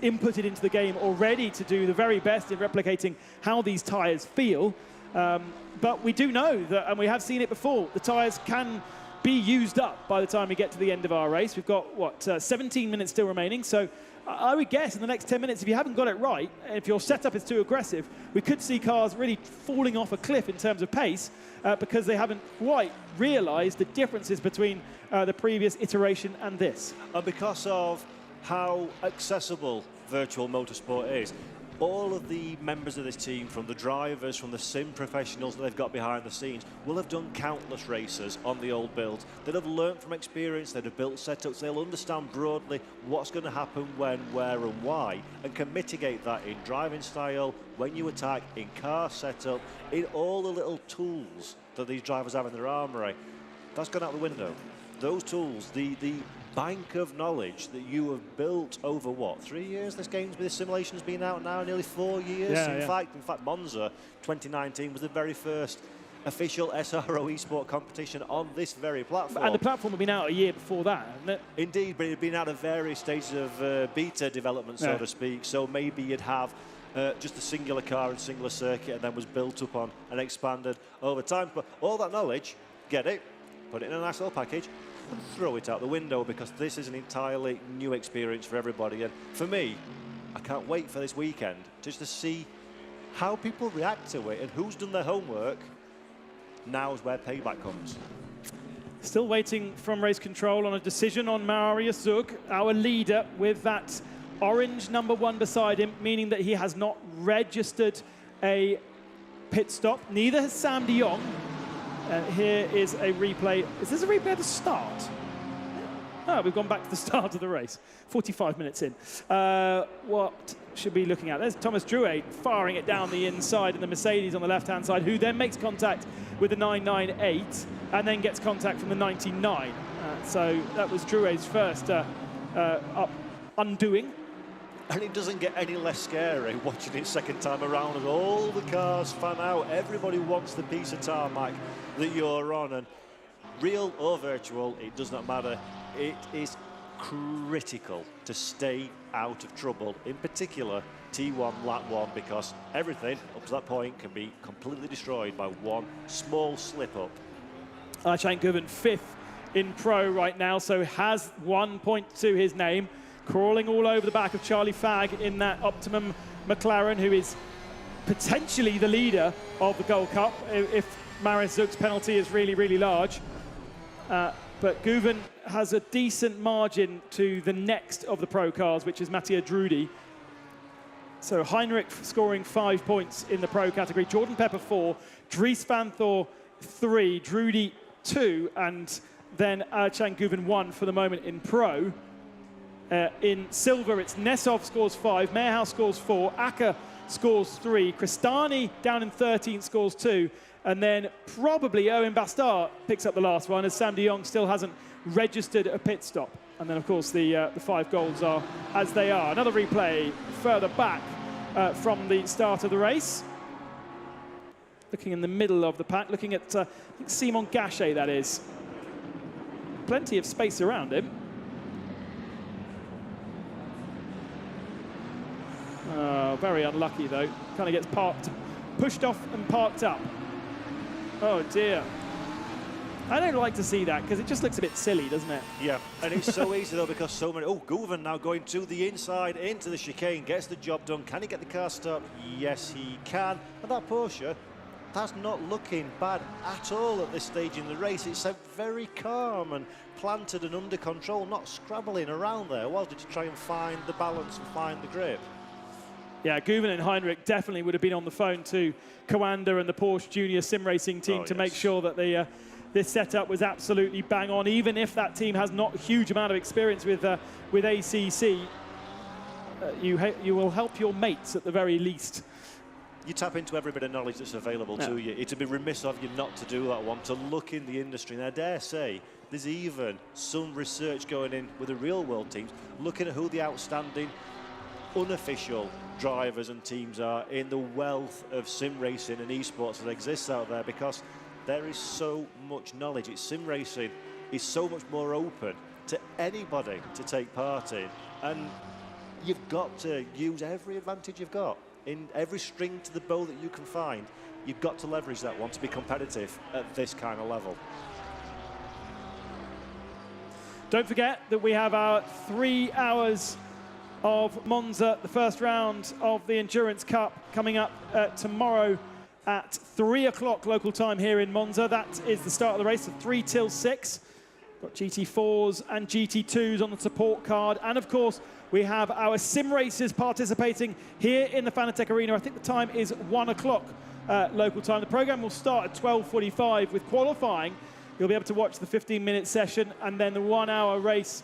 inputted into the game already to do the very best in replicating how these tyres feel. But we do know that, and we have seen it before, the tyres can be used up by the time we get to the end of our race. We've got, what, 17 minutes still remaining. So I would guess in the next 10 minutes, if you haven't got it right, if your setup is too aggressive, we could see cars really falling off a cliff in terms of pace because they haven't quite realized the differences between the previous iteration and this. And because of how accessible virtual motorsport is, all of the members of this team, from the drivers, from the sim professionals that they've got behind the scenes, will have done countless races on the old build. They'll have learned from experience, they'll have built setups, they'll understand broadly what's going to happen when, where and why, and can mitigate that in driving style, when you attack, in car setup, in all the little tools that these drivers have in their armoury. That's gone out the window. Those tools, the bank of knowledge that you have built over, what, 3 years? This simulation's been out now, nearly 4 years. Yeah, in fact, Monza 2019 was the very first official SRO Esports competition on this very platform. And the platform had been out a year before that, hadn't it? Indeed, but it had been out at various stages of beta development, so to speak. So maybe you'd have just a singular car and singular circuit, and then was built upon and expanded over time. But all that knowledge, get it, put it in a nice little package, and throw it out the window, because this is an entirely new experience for everybody. And for me, I can't wait for this weekend just to see how people react to it and who's done their homework. Now is where payback comes. Still waiting from race control on a decision on Marius Zug, our leader, with that orange number 1 beside him, meaning that he has not registered a pit stop. Neither has Sam de Jong. Here is a replay. Is this a replay of the start? Oh, we've gone back to the start of the race. 45 minutes in. What should we be looking at? There's Thomas Drouet firing it down the inside in the Mercedes on the left-hand side, who then makes contact with the 998 and then gets contact from the 99. So that was Drouet's first undoing. And it doesn't get any less scary watching it second time around as all the cars fan out. Everybody wants the piece of tarmac that you're on, and real or virtual, it does not matter. It is critical to stay out of trouble, in particular T1 lap 1, because everything up to that point can be completely destroyed by one small slip up. Archant Guven 5th in pro right now, so has 1 point to his name. Crawling all over the back of Charlie Fagg in that Optimum McLaren, who is potentially the leader of the Gold Cup if Marius Zug's penalty is really, really large. but Guven has a decent margin to the next of the pro cars, which is Mattia Drudi. So Heinrich scoring 5 points in the pro category, Jordan Pepper 4, Dries Van Thor 3, Drudi 2, and then Chang Guven 1 for the moment in pro. In silver, it's Nesov scores 5, Mehrhouse scores 4, Acker scores 3, Cristani down in 13th scores 2, and then probably Owen Bastard picks up the last one, as Sam de Jong still hasn't registered a pit stop. And then, of course, the 5 goals are as they are. Another replay further back from the start of the race. Looking in the middle of the pack, looking at I think Simon Gachet, that is. Plenty of space around him. Very unlucky, though. Kind of gets pushed off and parked up. Oh, dear. I don't like to see that, because it just looks a bit silly, doesn't it? Yeah, and it's so easy, though, because so many... Oh, Guven now going to the inside, into the chicane, gets the job done. Can he get the car stopped? Yes, he can. And that Porsche, that's not looking bad at all at this stage in the race. It's very calm and planted and under control, not scrabbling around there, was it, to try and find the balance and find the grip? Yeah, Guven and Heinrich definitely would have been on the phone to Coanda and the Porsche Junior Sim Racing team to make sure that this setup was absolutely bang on, even if that team has not a huge amount of experience with ACC. You will help your mates at the very least. You tap into every bit of knowledge that's available to you. It'd be remiss of you not to do that one, to look in the industry. And I dare say there's even some research going in with the real world teams, looking at who the outstanding unofficial drivers and teams are in the wealth of sim racing and esports that exists out there, because there is so much knowledge. Sim racing is so much more open to anybody to take part in, and you've got to use every advantage you've got. In every string to the bow that you can find, you've got to leverage that one to be competitive at this kind of level. Don't forget that we have our 3 hours of Monza, the first round of the Endurance Cup, coming up tomorrow at 3 o'clock local time here in Monza. That is the start of the race, 3 till 6. Got GT4s and GT2s on the support card. And of course, we have our sim racers participating here in the Fanatec Arena. I think the time is 1 o'clock local time. The program will start at 12:45 with qualifying. You'll be able to watch the 15-minute session and then the 1 hour race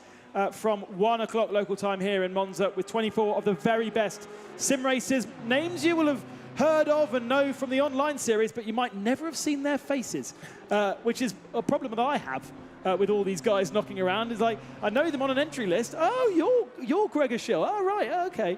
from 1 o'clock local time here in Monza with 24 of the very best sim racers. Names you will have heard of and know from the online series, but you might never have seen their faces, which is a problem that I have with all these guys knocking around. It's like, I know them on an entry list. Oh, you're Gregor Schill. Oh, right, okay.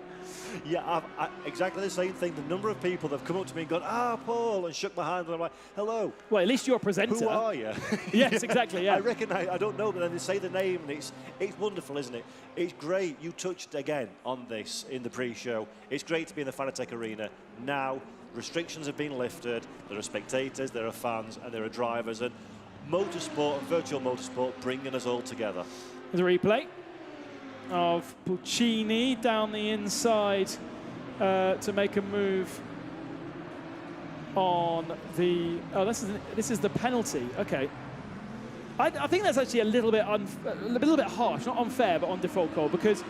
Yeah, exactly the same thing. The number of people that have come up to me and gone, Paul, and shook my hand, and I'm like, hello. Well, at least you're a presenter. Who are you? Yes, exactly, yeah. I recognise, I don't know, but then they say the name, and it's wonderful, isn't it? It's great. You touched again on this in the pre-show. It's great to be in the Fanatec Arena. Now, restrictions have been lifted. There are spectators, there are fans, and there are drivers, and motorsport and virtual motorsport bringing us all together. There's a replay of Pulcini down the inside to make a move on the... Oh, this is the penalty. Okay. I think that's actually a little bit harsh, not unfair, but on default call, because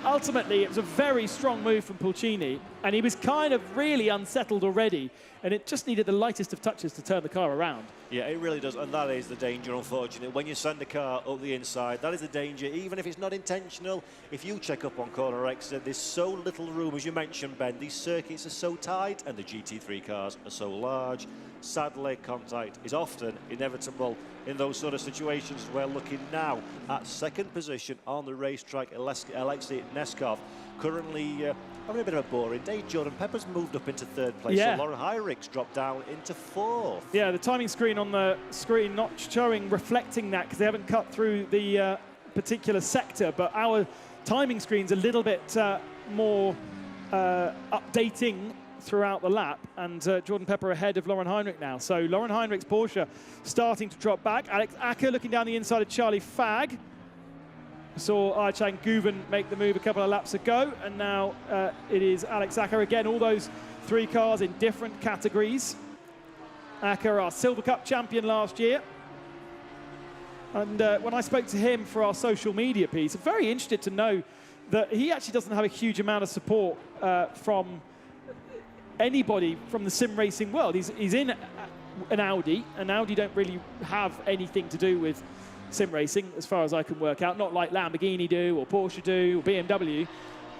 ultimately it was a very strong move from Pulcini, and he was kind of really unsettled already, and it just needed the lightest of touches to turn the car around. Yeah, it really does, and that is the danger, unfortunately. When you send a car up the inside, that is the danger, even if it's not intentional. If you check up on corner exit, there's so little room, as you mentioned, Ben. These circuits are so tight, and the GT3 cars are so large. Sadly, contact is often inevitable in those sort of situations. We're looking now at second position on the racetrack, Alexei Neskov, currently having a bit of a boring day. Jordan Pepper's moved up into third place, so Lauren Heinrich's dropped down into fourth. Yeah, the timing screen on the screen not showing, reflecting that, because they haven't cut through the particular sector, but our timing screen's a little bit more updating throughout the lap, and Jordan Pepper ahead of Lauren Heinrich now. So Lauren Heinrich's Porsche starting to drop back. Alex Acker looking down the inside of Charlie Fagg. Saw Chang Guven make the move a couple of laps ago, and now it is Alex Acker again. All those 3 cars in different categories. Acker, our Silver Cup champion last year. And when I spoke to him for our social media piece, I'm very interested to know that he actually doesn't have a huge amount of support from anybody from the sim racing world. He's in an Audi, and Audi don't really have anything to do with sim racing, as far as I can work out. Not like Lamborghini do, or Porsche do, or BMW.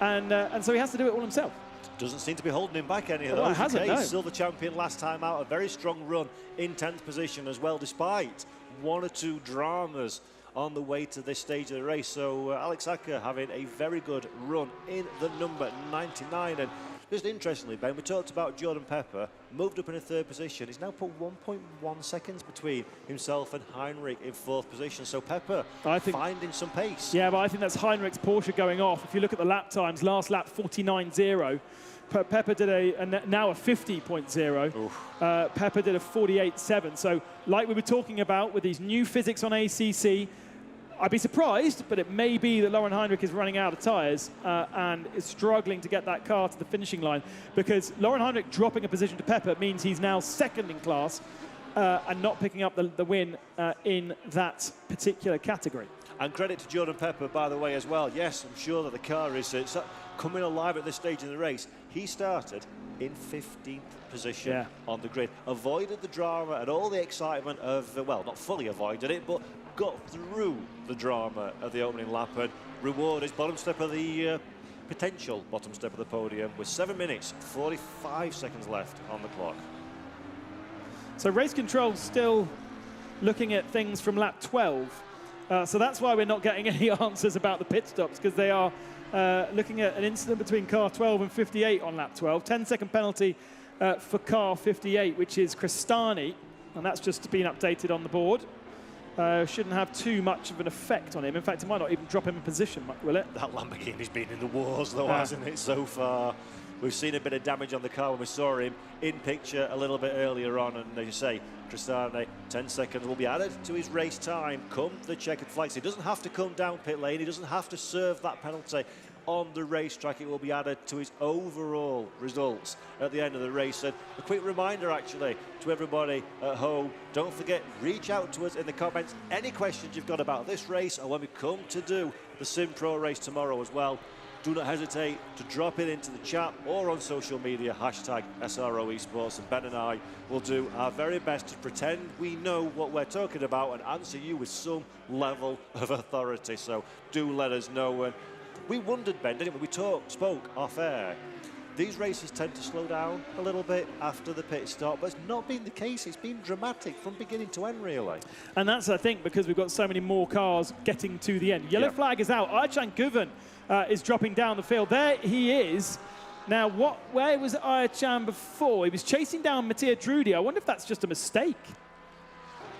And so he has to do it all himself. Doesn't seem to be holding him back any of Well, those. it hasn't, no. Silver champion last time out, a very strong run in 10th position as well, despite one or two dramas on the way to this stage of the race. So Alex Acker having a very good run in the number 99. And just interestingly, Ben, we talked about Jordan Pepper, moved up in a 3rd position. He's now put 1.1 seconds between himself and Heinrich in 4th position. So Pepper finding some pace. Yeah, but I think that's Heinrich's Porsche going off. If you look at the lap times, last lap 49.0. Pepper did now a 50.0. Pepper did a 48.7. So like we were talking about with these new physics on ACC, I'd be surprised, but it may be that Lauren Heinrich is running out of tyres and is struggling to get that car to the finishing line, because Lauren Heinrich dropping a position to Pepper means he's now 2nd in class and not picking up the win in that particular category. And credit to Jordan Pepper, by the way, as well. Yes, I'm sure that the car is coming alive at this stage in the race. He started in 15th position on the grid. Avoided the drama and all the excitement of, well, not fully avoided it, but got through the drama of the opening lap and rewarded bottom step of the potential bottom step of the podium with 7 minutes, 45 seconds left on the clock. So race control still looking at things from lap 12. So that's why we're not getting any answers about the pit stops, because they are looking at an incident between car 12 and 58 on lap 12. 10-second penalty for car 58, which is Cristani, and that's just been updated on the board. Shouldn't have too much of an effect on him. In fact, it might not even drop him a position, will it? That Lamborghini's been in the wars, though, hasn't it, so far? We've seen a bit of damage on the car when we saw him in picture a little bit earlier on. And as you say, Cristani, 10 seconds will be added to his race time come the checkered flag. So he doesn't have to come down pit lane. He doesn't have to serve that penalty on the racetrack. It will be added to his overall results at the end of the race. And a quick reminder, actually, to everybody at home, don't forget, reach out to us in the comments. Any questions you've got about this race, or when we come to do the Sim Pro race tomorrow as well, do not hesitate to drop it into the chat or on social media, hashtag SRO Esports, and Ben and I will do our very best to pretend we know what we're talking about and answer you with some level of authority. So do let us know. And we wondered, Ben, didn't we? We spoke off air. These races tend to slow down a little bit after the pit stop, but it's not been the case. It's been dramatic from beginning to end, really. And that's, I think, because we've got so many more cars getting to the end. Yellow flag is out. Ayhan Guven is dropping down the field. There he is. Now, where was Ayhan before? He was chasing down Mattia Drudi. I wonder if that's just a mistake.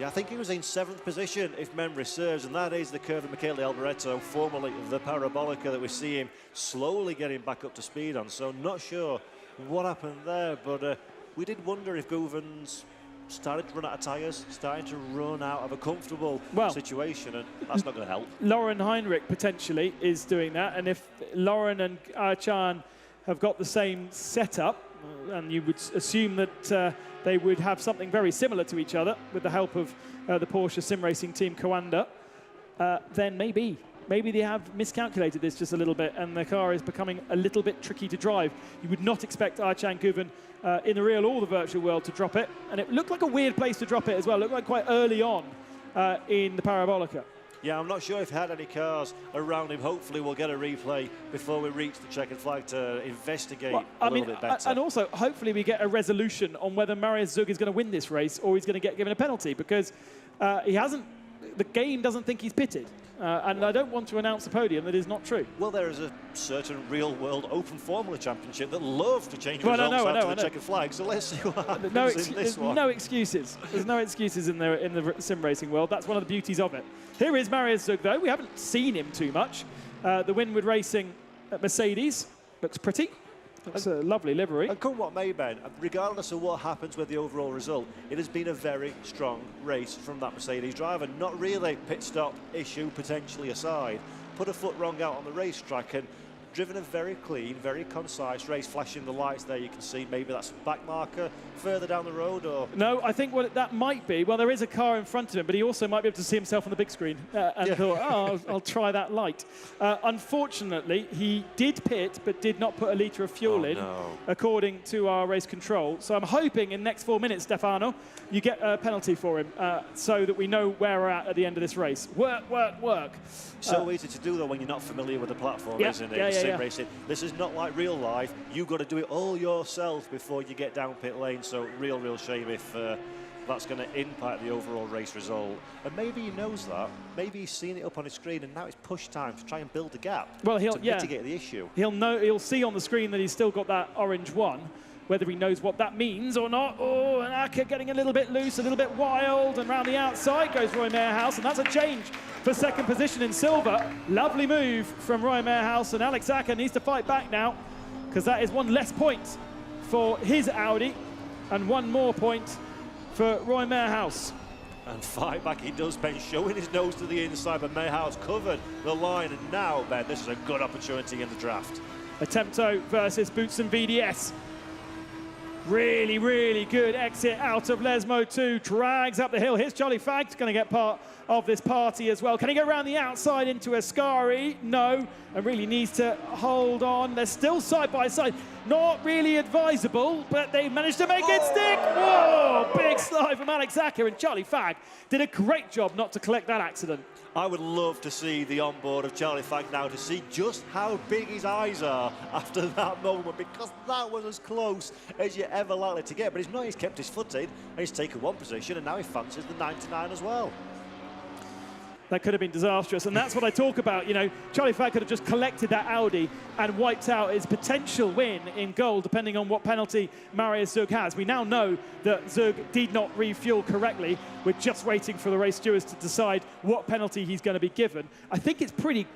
Yeah, I think he was in 7th position, if memory serves, and that is the curve of Michele Alboreto, formerly the Parabolica, that we see him slowly getting back up to speed on. So not sure what happened there, but we did wonder if Guven's started to run out of tyres, starting to run out of a comfortable situation, and that's not going to help. Lauren Heinrich potentially is doing that, and if Lauren and Ayhan have got the same setup, and you would assume that they would have something very similar to each other with the help of the Porsche sim racing team Coanda, then maybe they have miscalculated this just a little bit, and the car is becoming a little bit tricky to drive. You would not expect Ayhan Guven in the real or the virtual world to drop it, and it looked like a weird place to drop it as well. It looked like quite early on in the Parabolica. Yeah, I'm not sure if he had any cars around him. Hopefully we'll get a replay before we reach the checkered flag to investigate a little bit better. And also, hopefully we get a resolution on whether Marius Zug is going to win this race or he's going to get given a penalty, because the game doesn't think he's pitted. And I don't want to announce a podium that is not true. Well, there is a certain real-world Open Formula Championship that love to change results after the checkered flag, so let's see what happens in this one. No excuses. There's no excuses in the sim racing world. That's one of the beauties of it. Here is Marius Zug, though. We haven't seen him too much. The Winward Racing at Mercedes looks pretty. That's a lovely livery. And come what may, Ben, regardless of what happens with the overall result, it has been a very strong race from that Mercedes driver. Not really pit stop issue potentially aside. Put a foot wrong out on the racetrack, and driven a very clean, very concise race. Flashing the lights there, you can see maybe that's a back marker further down the road, or? No, I think what that might be, well, there is a car in front of him, but he also might be able to see himself on the big screen and thought, oh, I'll try that light. Unfortunately, he did pit, but did not put a litre of fuel in, according to our race control. So I'm hoping in the next 4 minutes, Stefano, you get a penalty for him so that we know where we're at the end of this race. Work, work, work. So easy to do, though, when you're not familiar with the platform, isn't it? Sim racing. This is not like real life. You've got to do it all yourself before you get down pit lane. So real shame if that's going to impact the overall race result. And maybe he knows that. Maybe he's seen it up on his screen, and now it's push time to try and build a gap. Well, to mitigate the issue. He'll see on the screen that he's still got that orange one. Whether he knows what that means or not. Oh, and Acker getting a little bit loose, a little bit wild, and round the outside goes Roy Mehrhouse, and that's a change for second position in silver. Lovely move from Roy Mehrhouse, and Alex Acker needs to fight back now, because that is one less point for his Audi, and one more point for Roy Mehrhouse. And fight back he does, Ben, showing his nose to the inside, but Mehrhouse covered the line, and now, Ben, this is a good opportunity in the draft. Attempto versus Boots and VDS. Really good exit out of Lesmo 2, drags up the hill. Here's Charlie Fagg's going to get part of this party as well. Can he go around the outside into Ascari? No, and really needs to hold on. They're still side by side. Not really advisable, but they managed to make it stick. Whoa, big slide from Alex Acker, and Charlie Fagg did a great job not to collect that accident. I would love to see the onboard of Charlie Fagg now to see just how big his eyes are after that moment, because that was as close as you're ever likely to get. But he's not, he's kept his foot in, and he's taken one position, and now he fancies the 99 as well. That could have been disastrous, and that's what I talk about. You know, Charlie Fagg could have just collected that Audi and wiped out his potential win in goal, depending on what penalty Marius Zug has. We now know that Zug did not refuel correctly. We're just waiting for the race stewards to decide what penalty he's going to be given. I think it's pretty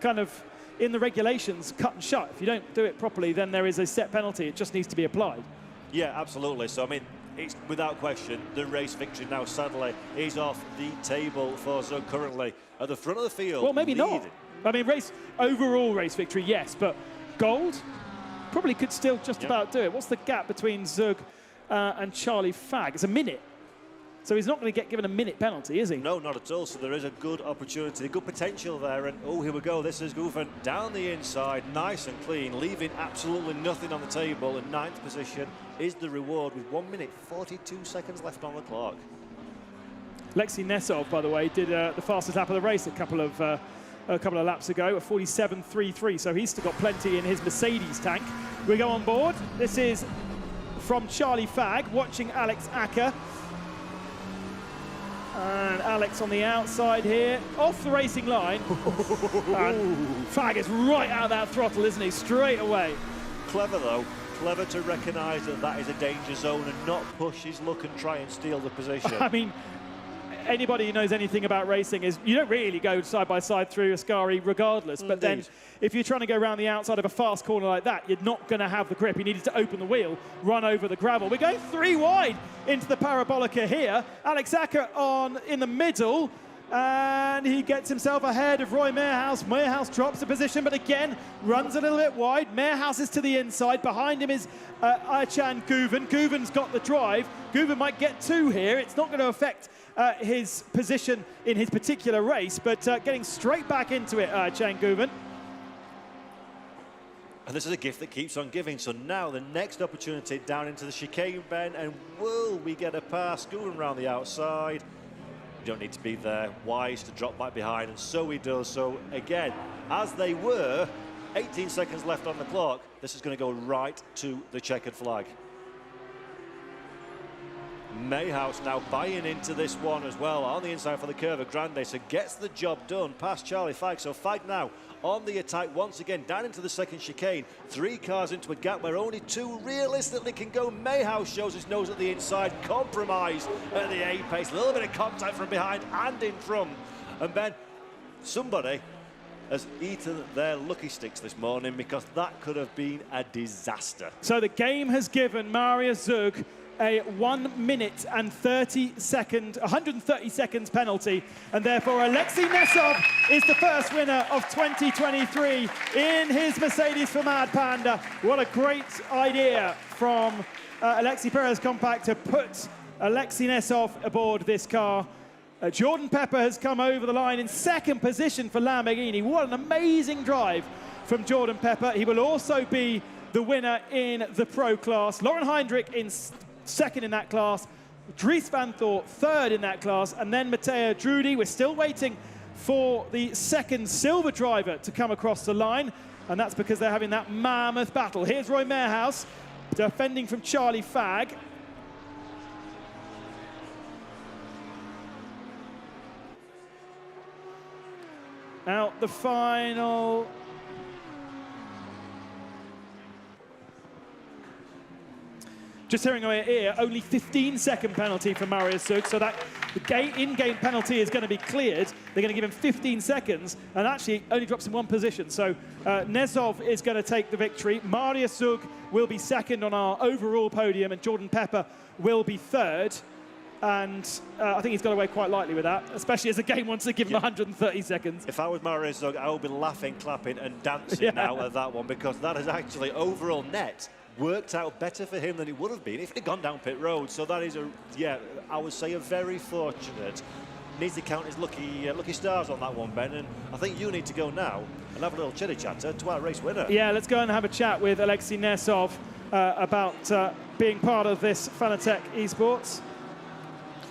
kind of in the regulations, cut and shut. If you don't do it properly, then there is a set penalty. It just needs to be applied. Yeah, absolutely. So, I mean, it's without question the race victory now, sadly, is off the table for Zug currently at the front of the field. Well, maybe not. I mean, overall race victory, yes, but gold probably could still just about do it. What's the gap between Zug and Charlie Fagg? It's a minute. So he's not going to get given a minute penalty, is he? No, not at all. So there is a good opportunity, a good potential there. And oh, here we go. This is Guven down the inside, nice and clean, leaving absolutely nothing on the table. And 9th position is the reward with 1 minute 42 seconds left on the clock. Lexi Nesov, by the way, did the fastest lap of the race a couple of laps ago, a 47.33. So he's still got plenty in his Mercedes tank. We go on board. This is from Charlie Fagg, watching Alex Acker. And Alex on the outside here, off the racing line. And Fagg is right out of that throttle, isn't he? Straight away. Clever, though. Clever to recognise that that is a danger zone and not push his luck and try and steal the position. I mean, anybody who knows anything about racing is you don't really go side by side through Ascari regardless. But then if you're trying to go around the outside of a fast corner like that, you're not going to have the grip. You needed to open the wheel, run over the gravel. We're going 3 wide into the Parabolica here. Alex Acker on in the middle. And he gets himself ahead of Roy Mehrhouse. Mehrhouse drops the position, but again, runs a little bit wide. Mehrhouse is to the inside. Behind him is Aychan Guven. Guven's got the drive. Guven might get 2 here. It's not going to affect his position in his particular race, but getting straight back into it, Aychan Guven. And this is a gift that keeps on giving. So now the next opportunity down into the chicane, Ben, and will we get a pass? Guven around the outside. Don't need to be there, wise to drop back behind, and so he does. So again, as they were, 18 seconds left on the clock, this is going to go right to the checkered flag. Mehrhouse now buying into this one as well, on the inside for the Curva Grande, so gets the job done past Charlie Fagg. So Fagg now on the attack once again, down into the second chicane. 3 cars into a gap where only 2 realistically can go. Mehrhouse shows his nose at the inside, compromised at the apex, a little bit of contact from behind and in front. And Ben, somebody has eaten their lucky sticks this morning, because that could have been a disaster. So the game has given Marius Zug a 1 minute and 130 seconds penalty, and therefore Alexei Nesov is the first winner of 2023 in his Mercedes for Mad Panda. What a great idea from Alexei Perez Compact to put Alexei Nesov aboard this car. Jordan Pepper has come over the line in second position for Lamborghini. What an amazing drive from Jordan Pepper. He will also be the winner in the Pro class. Lauren Heinrich in second in that class. Dries Van Thor third in that class. And then Matteo Drudi. We're still waiting for the second silver driver to come across the line. And that's because they're having that mammoth battle. Here's Roy Mehrhaus defending from Charlie Fagg. Out the final. Just hearing our ear, only 15-second penalty for Marius Sug, so that the in-game penalty is going to be cleared. They're going to give him 15 seconds, and actually only drops in one position. So Nesov is going to take the victory. Marius Sug will be second on our overall podium, and Jordan Pepper will be third. And I think he's got away quite lightly with that, especially as the game wants to give him 130 seconds. If I was Marius Sug, I would be laughing, clapping, and dancing now at that one, because that is actually overall net worked out better for him than it would have been if he'd gone down pit road. So that is I would say a very fortunate. Needs to count his lucky stars on that one, Ben. And I think you need to go now and have a little chitty chatter to our race winner. Yeah, let's go and have a chat with Alexei Nesov about being part of this Fanatec Esports.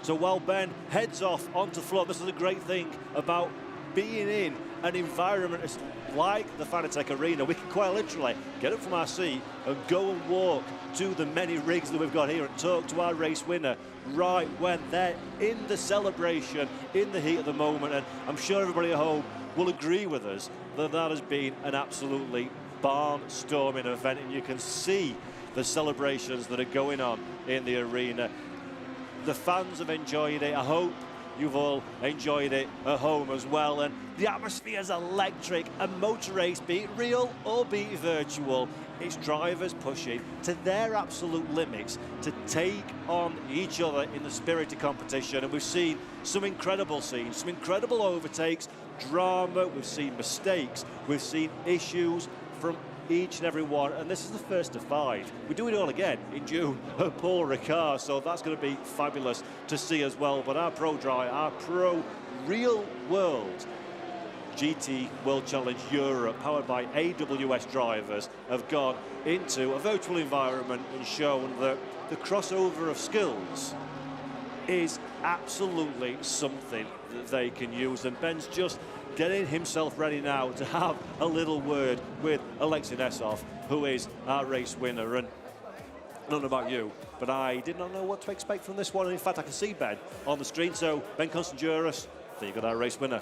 So while Ben heads off onto the floor, this is a great thing about being in an environment like the Fanatec Arena. We can quite literally get up from our seat and go and walk to the many rigs that we've got here and talk to our race winner right when they're in the celebration, in the heat of the moment. And I'm sure everybody at home will agree with us that that has been an absolutely barnstorming event, and you can see the celebrations that are going on in the arena. The fans have enjoyed it. I hope you've all enjoyed it at home as well. And the atmosphere is electric. A motor race, be it real or be it virtual, it's drivers pushing to their absolute limits to take on each other in the spirited competition. And we've seen some incredible scenes, some incredible overtakes, drama, we've seen mistakes, we've seen issues from each and every one, and this is the first of 5. We do it all again in June at Paul Ricard, so that's going to be fabulous to see as well. But our pro real world GT World Challenge Europe, powered by AWS drivers, have gone into a virtual environment and shown that the crossover of skills is absolutely something that they can use. And Ben's just getting himself ready now to have a little word with Alexei Nesov, who is our race winner. And I don't know about you, but I did not know what to expect from this one. And in fact, I can see Ben on the screen. So, Ben Constantiouris, there you got our race winner.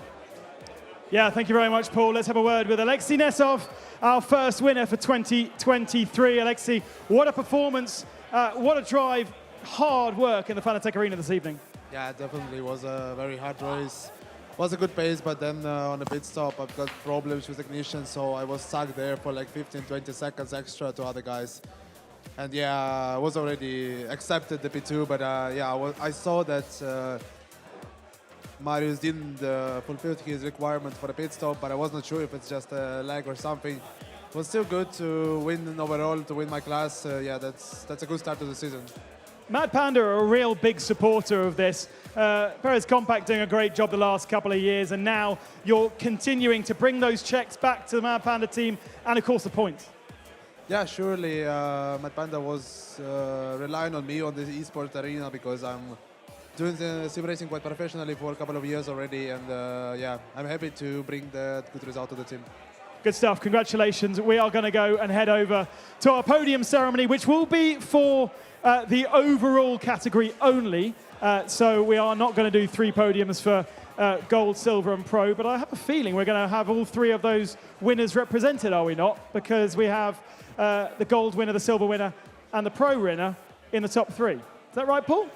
Yeah, thank you very much, Paul. Let's have a word with Alexei Nesov, our first winner for 2023. Alexei, what a performance, what a drive, hard work in the Fanatec Arena this evening. Yeah, it definitely was a very hard race. Was a good pace, but then on the pit stop I've got problems with ignition, so I was stuck there for like 15-20 seconds extra to other guys. And yeah, I was already accepted the P2, but I saw that Marius didn't fulfill his requirement for the pit stop, but I was not sure if it's just a lag or something. It was still good to win overall, to win my class. Yeah, that's a good start to the season. Mad Panda are a real big supporter of this. Perez Compact doing a great job the last couple of years, and now you're continuing to bring those checks back to the Mad Panda team and, of course, the points. Yeah, surely Mad Panda was relying on me on the esports arena because I'm doing the sim racing quite professionally for a couple of years already, and yeah, I'm happy to bring that good result to the team. Good stuff. Congratulations. We are going to go and head over to our podium ceremony, which will be for the overall category only. So we are not going to do 3 podiums for gold, silver and pro, but I have a feeling we're going to have all 3 of those winners represented, are we not? Because we have the gold winner, the silver winner and the pro winner in the top 3. Is that right, Paul?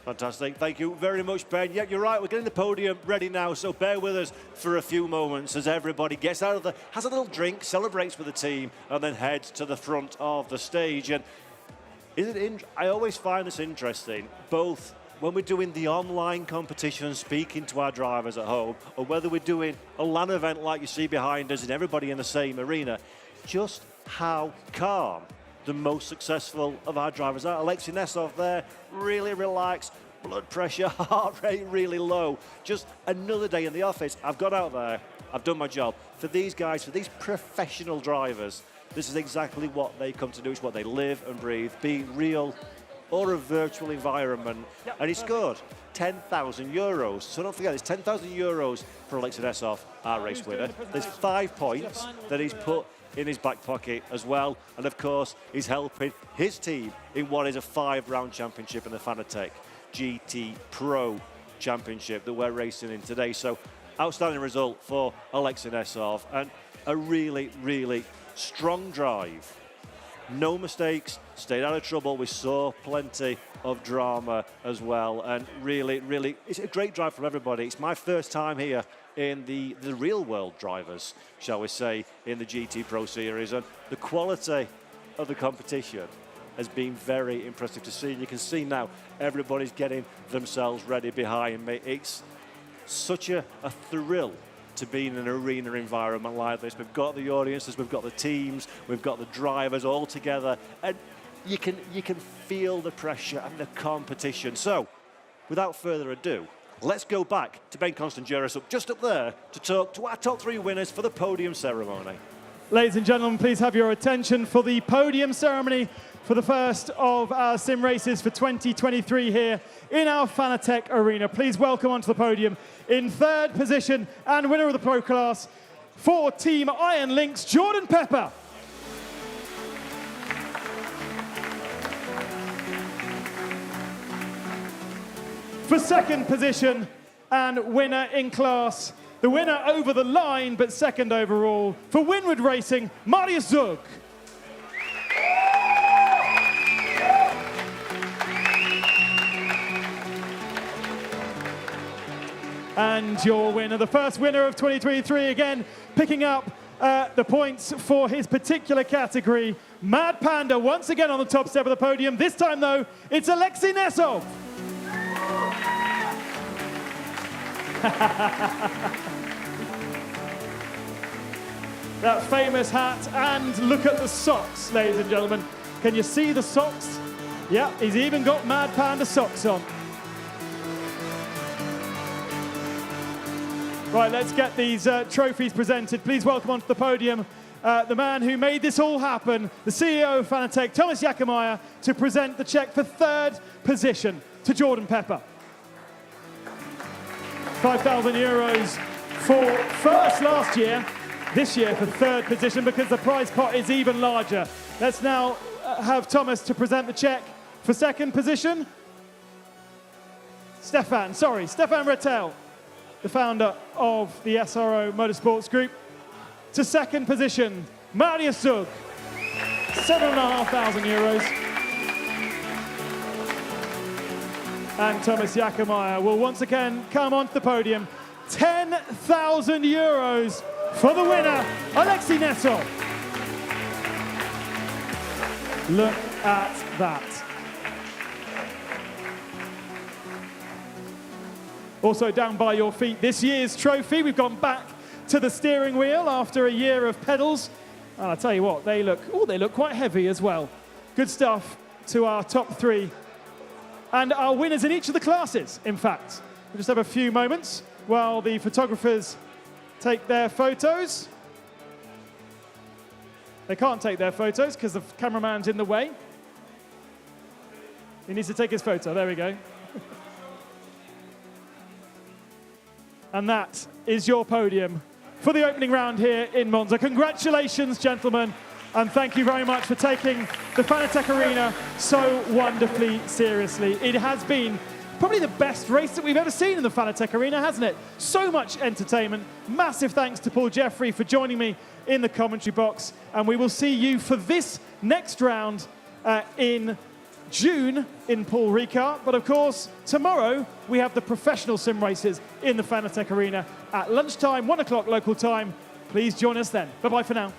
Fantastic. Thank you very much, Ben. Yeah, you're right. We're getting the podium ready now, so bear with us for a few moments as everybody gets out of has a little drink, celebrates with the team, and then heads to the front of the stage. And I always find this interesting, both when we're doing the online competition, speaking to our drivers at home, or whether we're doing a LAN event like you see behind us and everybody in the same arena, just how calm the most successful of our drivers are. Alexei Nesov there, really relaxed, blood pressure, heart rate really low. Just another day in the office. I've got out there, I've done my job. For these guys, for these professional drivers, this is exactly what they come to do. It's what they live and breathe, be real or a virtual environment. Yep. And he scored 10,000 euros. So don't forget, it's 10,000 euros for Alexei Nesov, our race winner. There's 5 points that he's put in his back pocket as well. And of course, he's helping his team in what is a 5-round championship in the Fanatec GT Pro Championship that we're racing in today. So outstanding result for Alexei Nesov and a really, really strong drive. No mistakes, stayed out of trouble. We saw plenty of drama as well. And really, really, it's a great drive from everybody. It's my first time here in the real world drivers, shall we say, in the GT Pro Series. And the quality of the competition has been very impressive to see. And you can see now everybody's getting themselves ready behind me. It's such a thrill to be in an arena environment like this. We've got the audiences, we've got the teams, we've got the drivers all together, and you can feel the pressure and the competition. So, without further ado, let's go back to Ben Constanduros up just up there to talk to our top 3 winners for the podium ceremony. Ladies and gentlemen, please have your attention for the podium ceremony for the first of our sim races for 2023 here in our Fanatec Arena. Please welcome onto the podium in 3rd position and winner of the Pro Class for Team Iron Lynx, Jordan Pepper. For 2nd position and winner in class, the winner over the line, but 2nd overall, for Winward Racing, Marius Zug. And your winner, the first winner of 2023, again, picking up the points for his particular category, Mad Panda, once again on the top step of the podium. This time, though, it's Alexei Nesov. That famous hat, and look at the socks, ladies and gentlemen. Can you see the socks? Yeah, he's even got Mad Panda socks on. Right, let's get these trophies presented. Please welcome onto the podium the man who made this all happen, the CEO of Fanatec, Thomas Jakemeyer, to present the check for 3rd position to Jordan Pepper. 5,000 euros for 1st last year, this year for 3rd position because the prize pot is even larger. Let's now have Thomas to present the check for 2nd position. Stefan Rettel, the founder of the SRO Motorsports Group. To 2nd position, Marius Zug, 7,500 euros. And Thomas Jakemeyer will once again come onto the podium. 10,000 euros for the winner, Alexei Nesov. Look at that. Also down by your feet, this year's trophy. We've gone back to the steering wheel after a year of pedals. And I'll tell you what, they look quite heavy as well. Good stuff to our top 3. And our winners in each of the classes, in fact. We'll just have a few moments while the photographers take their photos. They can't take their photos because the cameraman's in the way. He needs to take his photo. There we go. And that is your podium for the opening round here in Monza. Congratulations, gentlemen, and thank you very much for taking the Fanatec Arena so wonderfully seriously. It has been probably the best race that we've ever seen in the Fanatec Arena, hasn't it? So much entertainment. Massive thanks to Paul Jeffrey for joining me in the commentary box, and we will see you for this next round in June in Paul Ricard. But of course, tomorrow we have the professional sim races in the Fanatec Arena at lunchtime, 1 o'clock local time. Please join us then. Bye-bye for now.